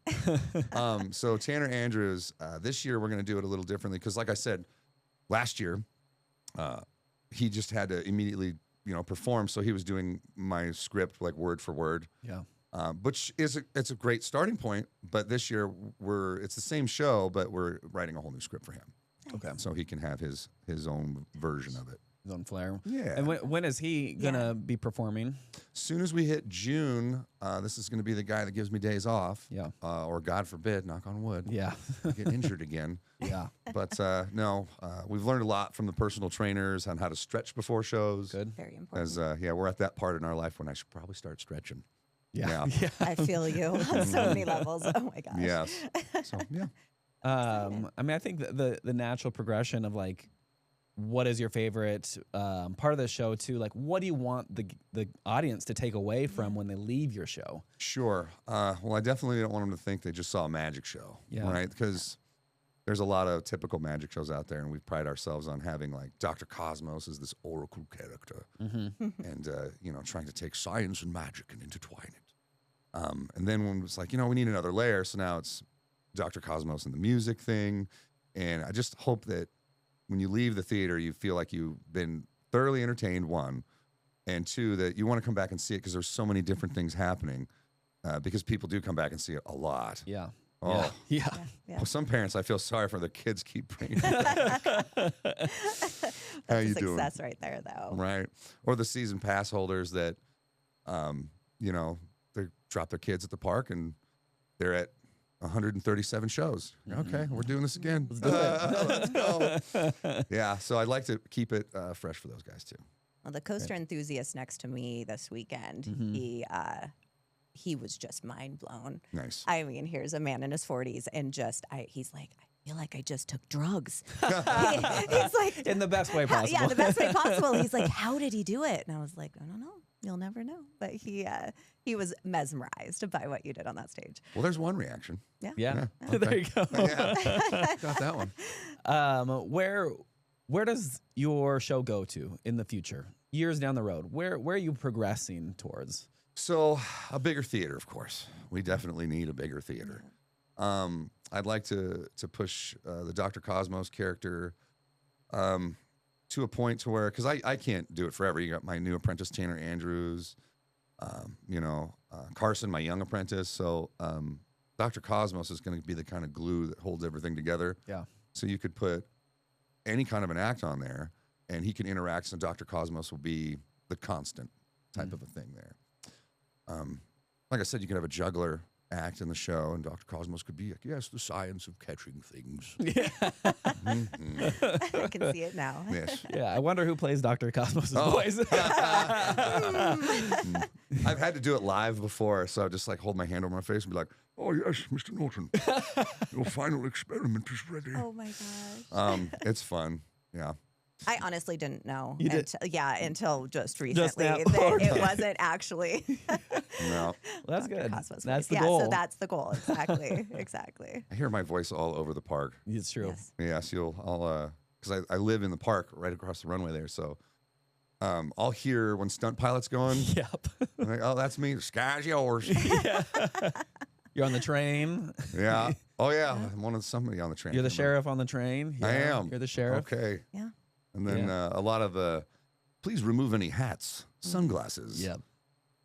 Speaker 6: So Tanner Andrews, this year we're going to do it a little differently because, like I said, last year he just had to immediately, perform. So he was doing my script like word for word.
Speaker 2: Yeah.
Speaker 6: Which it's a great starting point. But this year it's the same show, but we're writing a whole new script for him.
Speaker 2: Okay.
Speaker 6: So he can have his own version of it.
Speaker 2: His own flair.
Speaker 6: Yeah.
Speaker 2: And when is he gonna be performing?
Speaker 6: As soon as we hit June, this is going to be the guy that gives me days off.
Speaker 2: Yeah.
Speaker 6: Or God forbid, knock on wood.
Speaker 2: Yeah.
Speaker 6: Get injured again.
Speaker 2: Yeah.
Speaker 6: But no, we've learned a lot from the personal trainers on how to stretch before shows.
Speaker 2: Good.
Speaker 1: Very important.
Speaker 6: As we're at that part in our life when I should probably start stretching.
Speaker 2: Yeah.
Speaker 6: Yeah.
Speaker 1: I feel you on so many levels. Oh my gosh.
Speaker 6: Yes. So yeah.
Speaker 2: I think the natural progression of like, what is your favorite part of the show too? Like, what do you want the audience to take away from when they leave your show?
Speaker 6: Sure. Well, I definitely don't want them to think they just saw a magic show.
Speaker 2: Yeah.
Speaker 6: Right? Because there's a lot of typical magic shows out there, and we pride ourselves on having like Dr. Cosmos as this oracle character, and trying to take science and magic and intertwine it. And then when it's like, we need another layer, so now it's Dr. Cosmos and the music thing, and I just hope that when you leave the theater, you feel like you've been thoroughly entertained, one, and two, that you want to come back and see it because there's so many different things happening, because people do come back and see it a lot.
Speaker 2: Yeah.
Speaker 6: Oh,
Speaker 2: Yeah.
Speaker 6: Well, some parents, I feel sorry for their kids keep bringing
Speaker 1: That's
Speaker 6: How
Speaker 1: a
Speaker 6: you doing?
Speaker 1: success right there, though.
Speaker 6: right? Or the season pass holders that, they drop their kids at the park and they're at 137 shows. Okay, we're doing this again. Let's do it. Let's go. Yeah, so I'd like to keep it fresh for those guys too.
Speaker 1: Well, the coaster enthusiast next to me this weekend, he was just mind blown.
Speaker 6: Nice.
Speaker 1: I mean, here's a man in his 40s, and he's like, I feel like I just took drugs. He's like,
Speaker 2: In the best way possible.
Speaker 1: yeah, the best way possible. He's like, how did he do it? And I was like, I don't know. You'll never know. But he was mesmerized by what you did on that stage.
Speaker 6: Well, there's one reaction.
Speaker 2: Yeah.
Speaker 6: Okay.
Speaker 2: There you go.
Speaker 6: Yeah. Got that one.
Speaker 2: Where does your show go to in the future? Years down the road, where are you progressing towards?
Speaker 6: So a bigger theater, of course. We definitely need a bigger theater. I'd like to push the Dr. Cosmos character to a point to where, because I can't do it forever. You got my new apprentice, Tanner Andrews, Carson, my young apprentice. So Dr. Cosmos is going to be the kind of glue that holds everything together.
Speaker 2: Yeah.
Speaker 6: So you could put any kind of an act on there, and he can interact, so Dr. Cosmos will be the constant type of a thing there. Like I said, you could have a juggler act in the show, and Dr. Cosmos could be like, yes, the science of catching things.
Speaker 2: Yeah.
Speaker 1: I can see it now.
Speaker 6: Yes.
Speaker 2: Yeah. I wonder who plays Dr. Cosmos' voice.
Speaker 6: I've had to do it live before, so I just like hold my hand over my face and be like, oh, yes, Mr. Norton, your final experiment is ready.
Speaker 1: Oh my gosh.
Speaker 6: It's fun. Yeah.
Speaker 1: I honestly didn't know.
Speaker 2: You did?
Speaker 1: Until just recently.
Speaker 2: Just now.
Speaker 1: That it wasn't actually.
Speaker 6: No.
Speaker 2: Well, that's
Speaker 1: Dr.
Speaker 2: good.
Speaker 1: Cosmo's
Speaker 2: That's
Speaker 1: voice.
Speaker 2: the goal.
Speaker 1: So that's the goal. Exactly. Exactly.
Speaker 6: I hear my voice all over the park.
Speaker 2: It's true.
Speaker 1: Yes.
Speaker 6: Yes, because I live in the park right across the runway there. So I'll hear when stunt pilots going.
Speaker 2: Yep.
Speaker 6: I'm like, oh, that's me. The sky's yours.
Speaker 2: Yeah. You're on the train.
Speaker 6: Yeah. Oh, yeah. I'm one of somebody on the train.
Speaker 2: You're the
Speaker 6: Can't remember.
Speaker 2: sheriff on the train.
Speaker 6: I
Speaker 2: Yeah,
Speaker 6: am.
Speaker 2: You're the sheriff.
Speaker 6: Okay.
Speaker 1: Yeah.
Speaker 6: And then a lot of please remove any hats, sunglasses,
Speaker 2: Yep.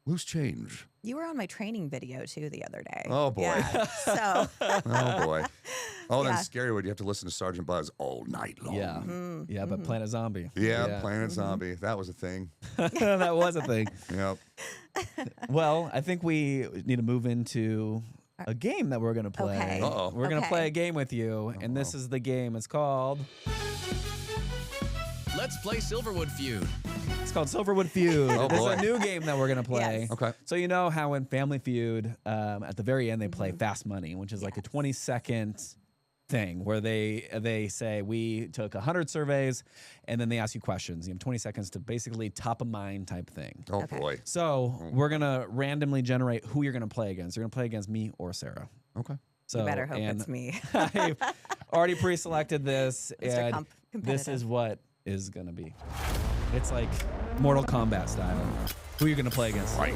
Speaker 6: loose change.
Speaker 1: You were on my training video too the other day.
Speaker 6: Oh, boy.
Speaker 1: Yeah. So
Speaker 6: Oh, boy. Oh,
Speaker 1: Yeah.
Speaker 6: then Scarywood, you have to listen to Sergeant Buzz all night long.
Speaker 2: Yeah. Yeah, but Planet Zombie.
Speaker 6: Yeah, Planet Zombie. That was a thing.
Speaker 2: That was a thing.
Speaker 6: Yep.
Speaker 2: Well, I think we need to move into a game that we're going to play.
Speaker 1: Okay.
Speaker 6: Uh-oh.
Speaker 2: We're going to
Speaker 1: Okay.
Speaker 2: play a game with you, and this is the game. It's called
Speaker 7: Let's play Silverwood Feud.
Speaker 2: Silverwood Feud.
Speaker 6: Oh,
Speaker 2: This is
Speaker 6: boy.
Speaker 2: a new game that we're going to play.
Speaker 1: Yes.
Speaker 6: Okay.
Speaker 2: So you know how in Family Feud, at the very end, they play Fast Money, which is like a 20-second thing where they say we took 100 surveys, and then they ask you questions. You have 20 seconds to basically top of mind type thing.
Speaker 6: Oh,
Speaker 1: Okay.
Speaker 6: boy.
Speaker 2: So we're going to randomly generate who you're going to play against. You're going to play against me or Sarah.
Speaker 6: Okay.
Speaker 2: So,
Speaker 1: you better hope
Speaker 2: and
Speaker 1: it's me.
Speaker 2: I've already pre-selected this,
Speaker 1: Mr.
Speaker 2: and this
Speaker 1: Competitive.
Speaker 2: is what is going to be. It's like Mortal Kombat style. Who are you going to play against?
Speaker 6: Right.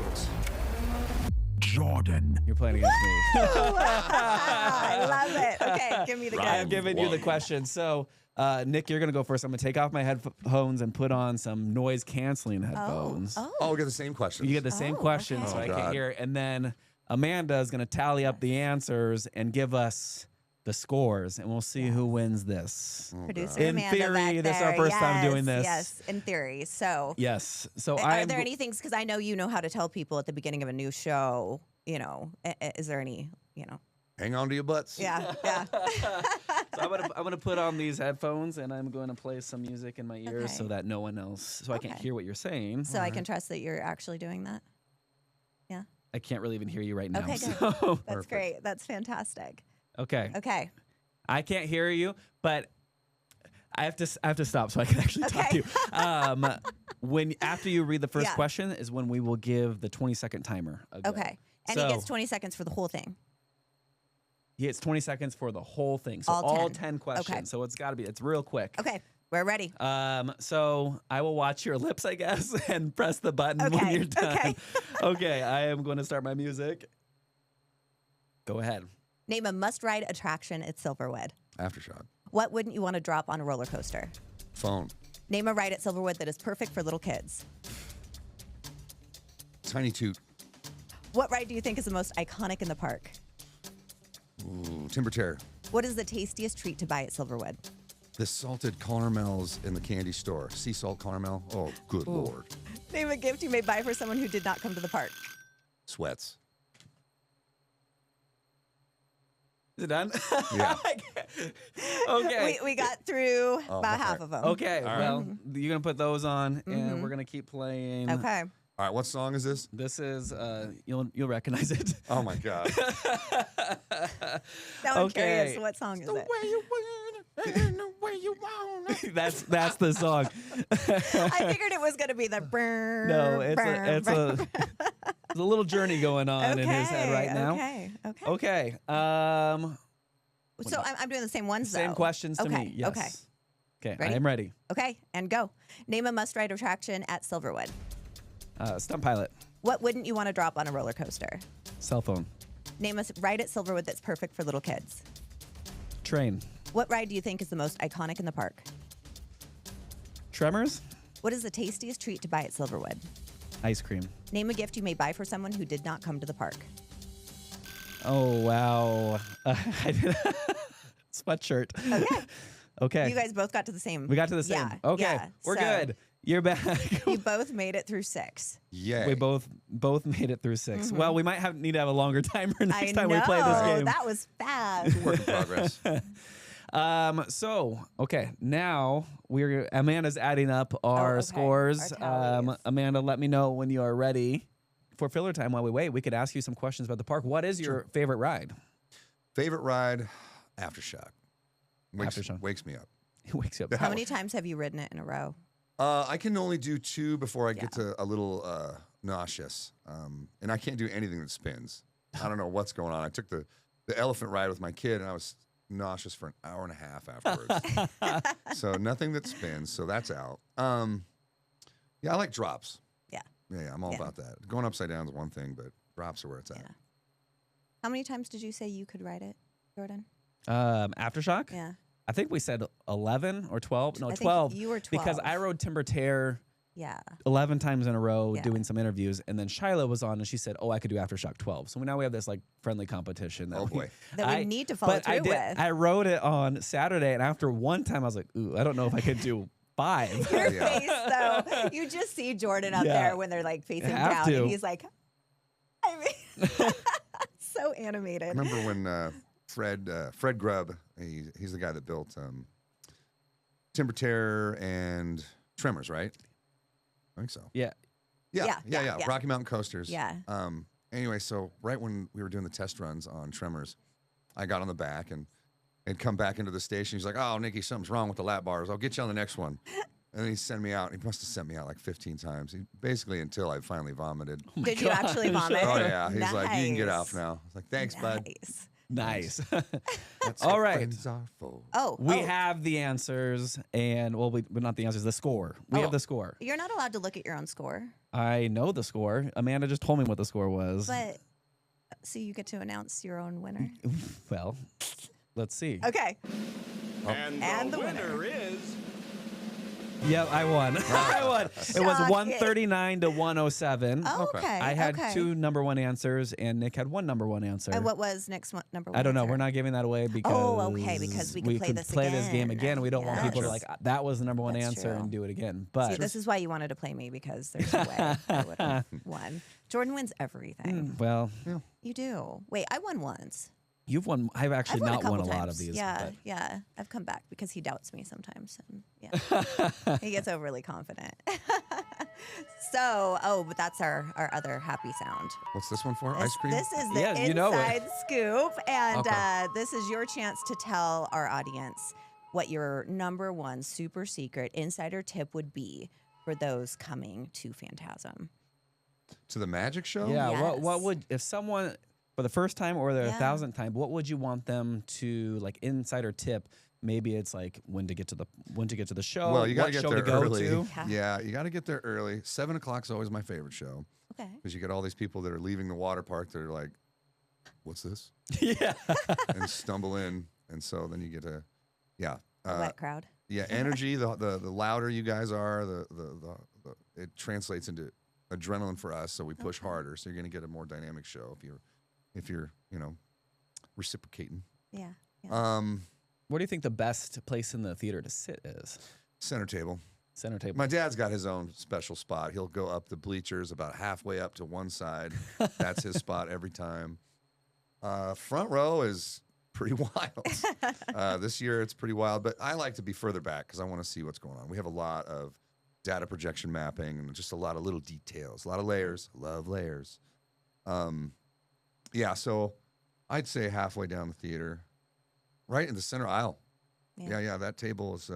Speaker 7: Jordan.
Speaker 2: You're playing against me.
Speaker 1: I love it. Okay, give me the
Speaker 2: I'm
Speaker 1: gun.
Speaker 2: giving you the question. So, Nick, you're going to go first. I'm going to take off my headphones and put on some noise-canceling headphones.
Speaker 6: Oh, we get the same question.
Speaker 2: You get the same
Speaker 1: Oh,
Speaker 2: question,
Speaker 1: okay.
Speaker 2: so
Speaker 6: Oh,
Speaker 2: I can
Speaker 6: God.
Speaker 2: hear. And then Amanda is going to tally up the answers and give us the scores, and we'll see who wins this.
Speaker 1: Producer
Speaker 2: In
Speaker 1: Amanda
Speaker 2: theory,
Speaker 1: back
Speaker 2: this is our
Speaker 1: there.
Speaker 2: first time doing
Speaker 1: Yes,
Speaker 2: this.
Speaker 1: Yes, in theory. So,
Speaker 2: Yes. So
Speaker 1: are there any things? Because I know you know how to tell people at the beginning of a new show. You know, is there any? You know.
Speaker 6: Hang on to your butts.
Speaker 1: Yeah. Yeah.
Speaker 2: So I'm gonna put on these headphones and I'm going to play some music in my ears
Speaker 1: Okay.
Speaker 2: so that no one else, so I can't
Speaker 1: Okay.
Speaker 2: hear what you're saying.
Speaker 1: So I can trust that you're actually doing that. Yeah.
Speaker 2: I can't really even hear you right now.
Speaker 1: Okay, good.
Speaker 2: So,
Speaker 1: That's great. That's fantastic.
Speaker 2: okay.
Speaker 1: Okay.
Speaker 2: I can't hear you, but I have to stop so I can actually talk to
Speaker 1: Okay.
Speaker 2: you. After you read the first
Speaker 1: Yeah.
Speaker 2: question is when we will give the 20-second timer. A go.
Speaker 1: Okay. And
Speaker 2: So
Speaker 1: he gets 20 seconds for the whole thing.
Speaker 2: he gets 20 seconds for the whole thing. So
Speaker 1: All
Speaker 2: all
Speaker 1: 10.
Speaker 2: 10 questions.
Speaker 1: Okay.
Speaker 2: So it's real quick.
Speaker 1: Okay. We're ready.
Speaker 2: So I will watch your lips, I guess, and press the button when
Speaker 1: Okay,
Speaker 2: you're done.
Speaker 1: okay.
Speaker 2: Okay, I am going to start my music. Go ahead.
Speaker 1: Name a must-ride attraction at Silverwood.
Speaker 6: Aftershock.
Speaker 1: What wouldn't you want to drop on a roller coaster?
Speaker 6: Phone.
Speaker 1: Name a ride at Silverwood that is perfect for little kids.
Speaker 6: Tiny Toot.
Speaker 1: What ride do you think is the most iconic in the park?
Speaker 6: Ooh, Timber Terror.
Speaker 1: What is the tastiest treat to buy at Silverwood?
Speaker 6: The salted caramels in the candy store. Sea salt caramel. Oh, good Lord.
Speaker 1: Name a gift you may buy for someone who did not come to the park.
Speaker 6: Sweats.
Speaker 2: Is it done?
Speaker 6: Yeah.
Speaker 2: Okay.
Speaker 1: We got through
Speaker 6: Oh,
Speaker 1: about
Speaker 6: okay.
Speaker 1: half of them.
Speaker 2: Okay,
Speaker 6: All right.
Speaker 2: well, you're going to put those on, and we're going to keep playing.
Speaker 1: Okay.
Speaker 6: All right, what song is this?
Speaker 2: This is, you'll recognize it.
Speaker 6: Oh, my God.
Speaker 1: Now I'm
Speaker 2: Okay.
Speaker 1: curious, what song is it?
Speaker 2: That's the song.
Speaker 1: I figured it was going to be the brr,
Speaker 2: No, it's
Speaker 1: brr,
Speaker 2: a
Speaker 1: brr.
Speaker 2: there's a little journey going on in his head right now.
Speaker 1: Okay. Okay.
Speaker 2: Okay.
Speaker 1: So I'm doing the same ones,
Speaker 2: Same
Speaker 1: though.
Speaker 2: questions to
Speaker 1: Okay,
Speaker 2: me. Yes.
Speaker 1: okay.
Speaker 2: Okay.
Speaker 1: Ready?
Speaker 2: I am ready.
Speaker 1: Okay, and go. Name a must-ride attraction at Silverwood.
Speaker 2: Stunt pilot.
Speaker 1: What wouldn't you want to drop on a roller coaster?
Speaker 2: Cell phone.
Speaker 1: Name a ride at Silverwood that's perfect for little kids.
Speaker 2: Train.
Speaker 1: What ride do you think is the most iconic in the park?
Speaker 2: Tremors.
Speaker 1: What is the tastiest treat to buy at Silverwood?
Speaker 2: Ice cream.
Speaker 1: Name a gift you may buy for someone who did not come to the park.
Speaker 2: Oh wow. Sweatshirt.
Speaker 1: Okay.
Speaker 2: Okay.
Speaker 1: You guys both got to the same.
Speaker 2: We got to the same.
Speaker 1: Yeah,
Speaker 2: Okay.
Speaker 1: yeah.
Speaker 2: We're
Speaker 1: So
Speaker 2: good. You're back.
Speaker 1: You both made it through 6.
Speaker 6: Yay.
Speaker 2: We both made it through 6. Well, we might need to have a longer timer next time we play this
Speaker 1: know,
Speaker 2: game.
Speaker 1: that was fast.
Speaker 6: Work in progress.
Speaker 2: So okay, now Amanda's adding up our
Speaker 1: okay.
Speaker 2: scores.
Speaker 1: Our tallies.
Speaker 2: Amanda, let me know when you are ready. For filler time while we wait, we could ask you some questions about the park. What is your favorite ride?
Speaker 6: Favorite ride? Aftershock.
Speaker 2: Aftershock.
Speaker 6: Wakes me up.
Speaker 2: It wakes you up.
Speaker 1: How many times have you ridden it in a row?
Speaker 6: I can only do 2 before I get to a little nauseous. And I can't do anything that spins. I don't know what's going on. I took the elephant ride with my kid, and I was nauseous for an hour and a half afterwards. So nothing that spins. So that's out. Yeah, I like drops.
Speaker 1: Yeah.
Speaker 6: Yeah, I'm all about that. Going upside down is one thing, but drops are where it's at.
Speaker 1: Yeah. How many times did you say you could ride it, Jordan?
Speaker 2: Aftershock?
Speaker 1: Yeah.
Speaker 2: I think we said 11 or 12. No,
Speaker 1: I think
Speaker 2: 12.
Speaker 1: you were 12.
Speaker 2: Because I rode Timber Tear
Speaker 1: Yeah.
Speaker 2: 11 times in a row
Speaker 1: Yeah.
Speaker 2: doing some interviews. And then Shyla was on and she said, oh, I could do Aftershock 12. So now we have this like friendly competition. That
Speaker 6: Oh, boy.
Speaker 1: That we need to follow through with.
Speaker 2: I rode it on Saturday. And after one time, I was like, ooh, I don't know if I could do 5.
Speaker 1: Your face, though. You just see Jordan up there when they're like facing
Speaker 2: Have
Speaker 1: down.
Speaker 2: to.
Speaker 1: And he's like, I mean, so animated.
Speaker 6: I remember when Fred Grubb, he's the guy that built Timber Terror and Tremors, right? I think so.
Speaker 2: Yeah.
Speaker 6: Yeah. Rocky Mountain Coasters.
Speaker 1: Yeah.
Speaker 6: Anyway, so right when we were doing the test runs on Tremors, I got on the back and come back into the station. He's like, oh, Nikki, something's wrong with the lap bars. I'll get you on the next one. And then he sent me out. He must have sent me out like 15 times. Basically until I finally vomited.
Speaker 1: Did you actually vomit?
Speaker 6: Oh, yeah. He's like, you can get
Speaker 1: Nice.
Speaker 6: off now. I was like, thanks, bud.
Speaker 2: Nice.
Speaker 6: That's
Speaker 2: All
Speaker 6: what
Speaker 2: right.
Speaker 6: friends are for.
Speaker 2: We have the answers and, well, but not the answers, the score. We have the score.
Speaker 1: You're not allowed to look at your own score,
Speaker 2: I know the score. Amanda just told me what the score was.
Speaker 1: but so you get to announce your own winner.
Speaker 2: Well, let's see.
Speaker 1: Okay.
Speaker 3: And the winner is...
Speaker 2: Yep, I won. I won. It was
Speaker 1: Shocking.
Speaker 2: 139 to 107.
Speaker 1: Oh, okay.
Speaker 2: I had
Speaker 1: okay.
Speaker 2: 2 number 1 answers, and Nick had 1 number 1 answer.
Speaker 1: And what was next one? Number 1?
Speaker 2: I don't know.
Speaker 1: answer?
Speaker 2: We're not giving that away because
Speaker 1: okay, because we can play this
Speaker 2: this game
Speaker 1: again.
Speaker 2: again. We don't want
Speaker 1: Yes.
Speaker 2: people to like that was the number 1
Speaker 1: That's
Speaker 2: answer
Speaker 1: true.
Speaker 2: and do it again. But
Speaker 1: See, this is why you wanted to play me, because there's no way I would have won. Jordan wins everything.
Speaker 2: well,
Speaker 1: You do. Wait, I won once.
Speaker 2: you've won. I've actually
Speaker 1: I've
Speaker 2: not
Speaker 1: won
Speaker 2: won
Speaker 1: a
Speaker 2: a
Speaker 1: couple
Speaker 2: lot
Speaker 1: times.
Speaker 2: of these.
Speaker 1: Yeah,
Speaker 2: but-
Speaker 1: yeah. I've come back because he doubts me sometimes. And yeah, he gets overly confident. But that's our other happy sound.
Speaker 6: What's this one for? Ice cream?
Speaker 1: This is the
Speaker 2: Yeah, you know it.
Speaker 1: inside scoop, and
Speaker 6: Okay.
Speaker 1: this is your chance to tell our audience what your number 1 super secret insider tip would be for those coming to Phantasm.
Speaker 6: To the magic show?
Speaker 2: Yeah.
Speaker 1: Yes.
Speaker 2: What would if someone for the first time or the
Speaker 1: Yeah.
Speaker 2: 1,000th time? What would you want them to like insider tip? Maybe it's like when to get to the show.
Speaker 6: Well, you got
Speaker 2: what
Speaker 6: to get
Speaker 2: show
Speaker 6: there
Speaker 2: to go
Speaker 6: early.
Speaker 2: to.
Speaker 6: Yeah, you got to get there early. 7 o'clock is always my favorite show
Speaker 1: Okay.
Speaker 6: because you get all these people that are leaving the water park that are like, "What's this?"
Speaker 2: Yeah.
Speaker 6: and stumble in, and so then you get to,
Speaker 1: A wet crowd.
Speaker 6: yeah, energy. The louder you guys are, the it translates into adrenaline for us, so we push harder. So you're going to get a more dynamic show if you're reciprocating.
Speaker 1: Yeah.
Speaker 2: What do you think the best place in the theater to sit is?
Speaker 6: Center table.
Speaker 2: Center table.
Speaker 6: My dad's got his own special spot. He'll go up the bleachers about halfway up to one side. That's his spot every time. Front row is pretty wild. This year it's pretty wild, but I like to be further back because I want to see what's going on. We have a lot of data projection mapping and just a lot of little details, a lot of layers. Love layers. Yeah, so I'd say halfway down the theater, right in the center aisle. Yeah, that table is.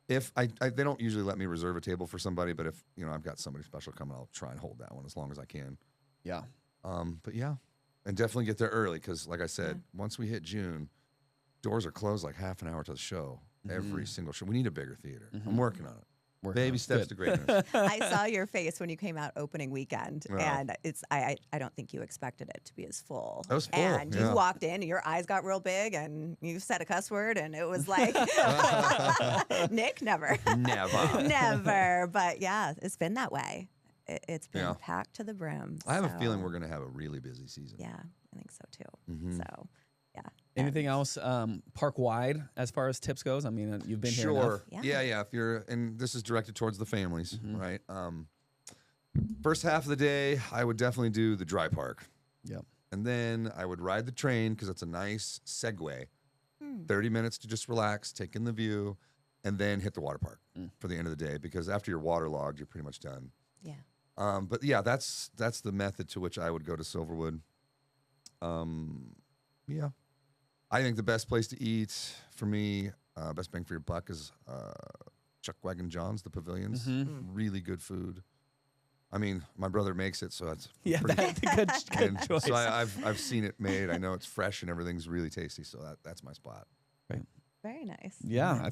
Speaker 6: If they don't usually let me reserve a table for somebody, but if I've got somebody special coming, I'll try and hold that one as long as I can.
Speaker 2: Yeah.
Speaker 6: But yeah, and definitely get there early because, like I said, once we hit June, doors are closed like half an hour to the show. Every single show. We need a bigger theater. I'm working on it. Baby steps to greatness.
Speaker 1: I saw your face when you came out opening weekend,
Speaker 6: Wow.
Speaker 1: and I don't think you expected it to be as full.
Speaker 6: It was full,
Speaker 1: and
Speaker 6: yeah.
Speaker 1: you walked in, and your eyes got real big, and you said a cuss word, and it was like, Nick, never, never. But yeah, it's been that way. It's been packed to the brim.
Speaker 6: I have a
Speaker 1: so,
Speaker 6: feeling we're going to have a really busy season.
Speaker 1: Yeah, I think so too.
Speaker 6: Mhm.
Speaker 1: So yeah.
Speaker 2: Anything else park wide as far as tips goes? I mean, you've been here enough.
Speaker 1: Yeah.
Speaker 6: Yeah. If you're, and this is directed towards the families, right? First half of the day, I would definitely do the dry park.
Speaker 2: Yep.
Speaker 6: And then I would ride the train because it's a nice segue. 30 minutes to just relax, take in the view, and then hit the water park for the end of the day because after you're waterlogged, you're pretty much done.
Speaker 1: Yeah.
Speaker 6: But yeah, that's the method to which I would go to Silverwood. Yeah. I think the best place to eat for me, best bang for your buck is Chuck Wagon John's, the pavilions. Really good food. I mean, my brother makes it, so that's
Speaker 2: that's a good choice.
Speaker 6: So I've seen it made. I know it's fresh and everything's really tasty. So that's my spot.
Speaker 2: Right.
Speaker 1: Very nice.
Speaker 2: Yeah,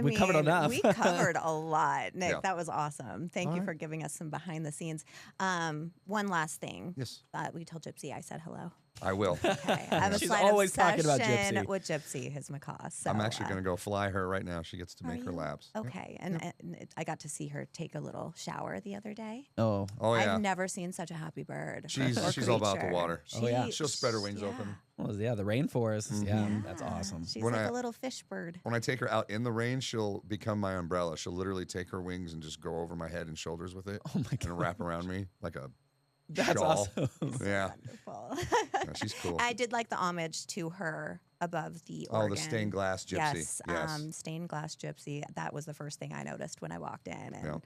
Speaker 2: we covered enough.
Speaker 1: We covered a lot, Nick.
Speaker 6: Yeah.
Speaker 1: That was awesome. Thank you for giving us some behind the scenes. One last thing.
Speaker 6: Yes.
Speaker 1: We told Gypsy I said hello.
Speaker 6: I will.
Speaker 1: Okay. I have a
Speaker 2: She's
Speaker 1: slight
Speaker 2: always talking about
Speaker 1: obsession
Speaker 2: Gypsy.
Speaker 1: with Gypsy, his macaw. So,
Speaker 6: I'm actually going to go fly her right now. She gets to make her laps.
Speaker 1: Okay. And I got to see her take a little shower the other day.
Speaker 2: Oh,
Speaker 6: yeah.
Speaker 1: I've never seen such a happy bird.
Speaker 6: She's all about the water. She'll spread her wings open.
Speaker 2: Well, the rainforest. Yeah, that's awesome.
Speaker 1: She's like a little fish bird.
Speaker 6: When I take her out in the rain, she'll become my umbrella. She'll literally take her wings and just go over my head and shoulders with it.
Speaker 2: Oh my God.
Speaker 6: And wrap around me like a
Speaker 2: That's
Speaker 6: shawl.
Speaker 2: awesome.
Speaker 6: Yeah.
Speaker 1: Wonderful.
Speaker 6: Yeah, she's cool.
Speaker 1: I did like the homage to her above the organ.
Speaker 6: The stained glass gypsy.
Speaker 1: Yes, stained glass gypsy. That was the first thing I noticed when I walked in. And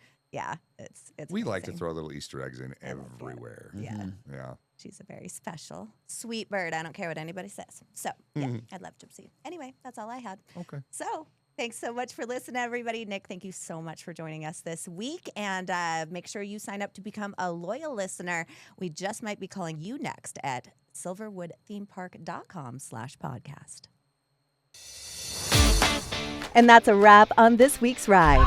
Speaker 1: it's
Speaker 6: we like to
Speaker 1: amazing.
Speaker 6: throw little Easter eggs in everywhere.
Speaker 1: Yeah.
Speaker 6: Yeah.
Speaker 1: She's a very special, sweet bird. I don't care what anybody says. So, I love Gypsy. Anyway, that's all I had.
Speaker 6: Okay.
Speaker 1: So, thanks so much for listening, everybody. Nick, thank you so much for joining us this week. And make sure you sign up to become a loyal listener. We just might be calling you next at silverwoodthemepark.com/podcast. And that's a wrap on this week's ride.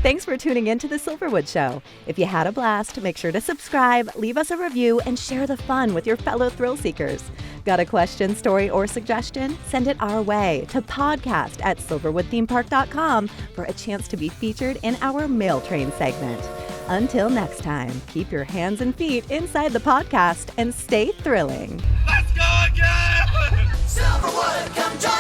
Speaker 1: Thanks for tuning in to the Silverwood Show. If you had a blast, make sure to subscribe, leave us a review, and share the fun with your fellow thrill seekers. Got a question, story, or suggestion? Send it our way to podcast@silverwoodthemepark.com for a chance to be featured in our Mail Train segment. Until next time, keep your hands and feet inside the podcast and stay thrilling.
Speaker 4: Let's go again! Silverwood, come join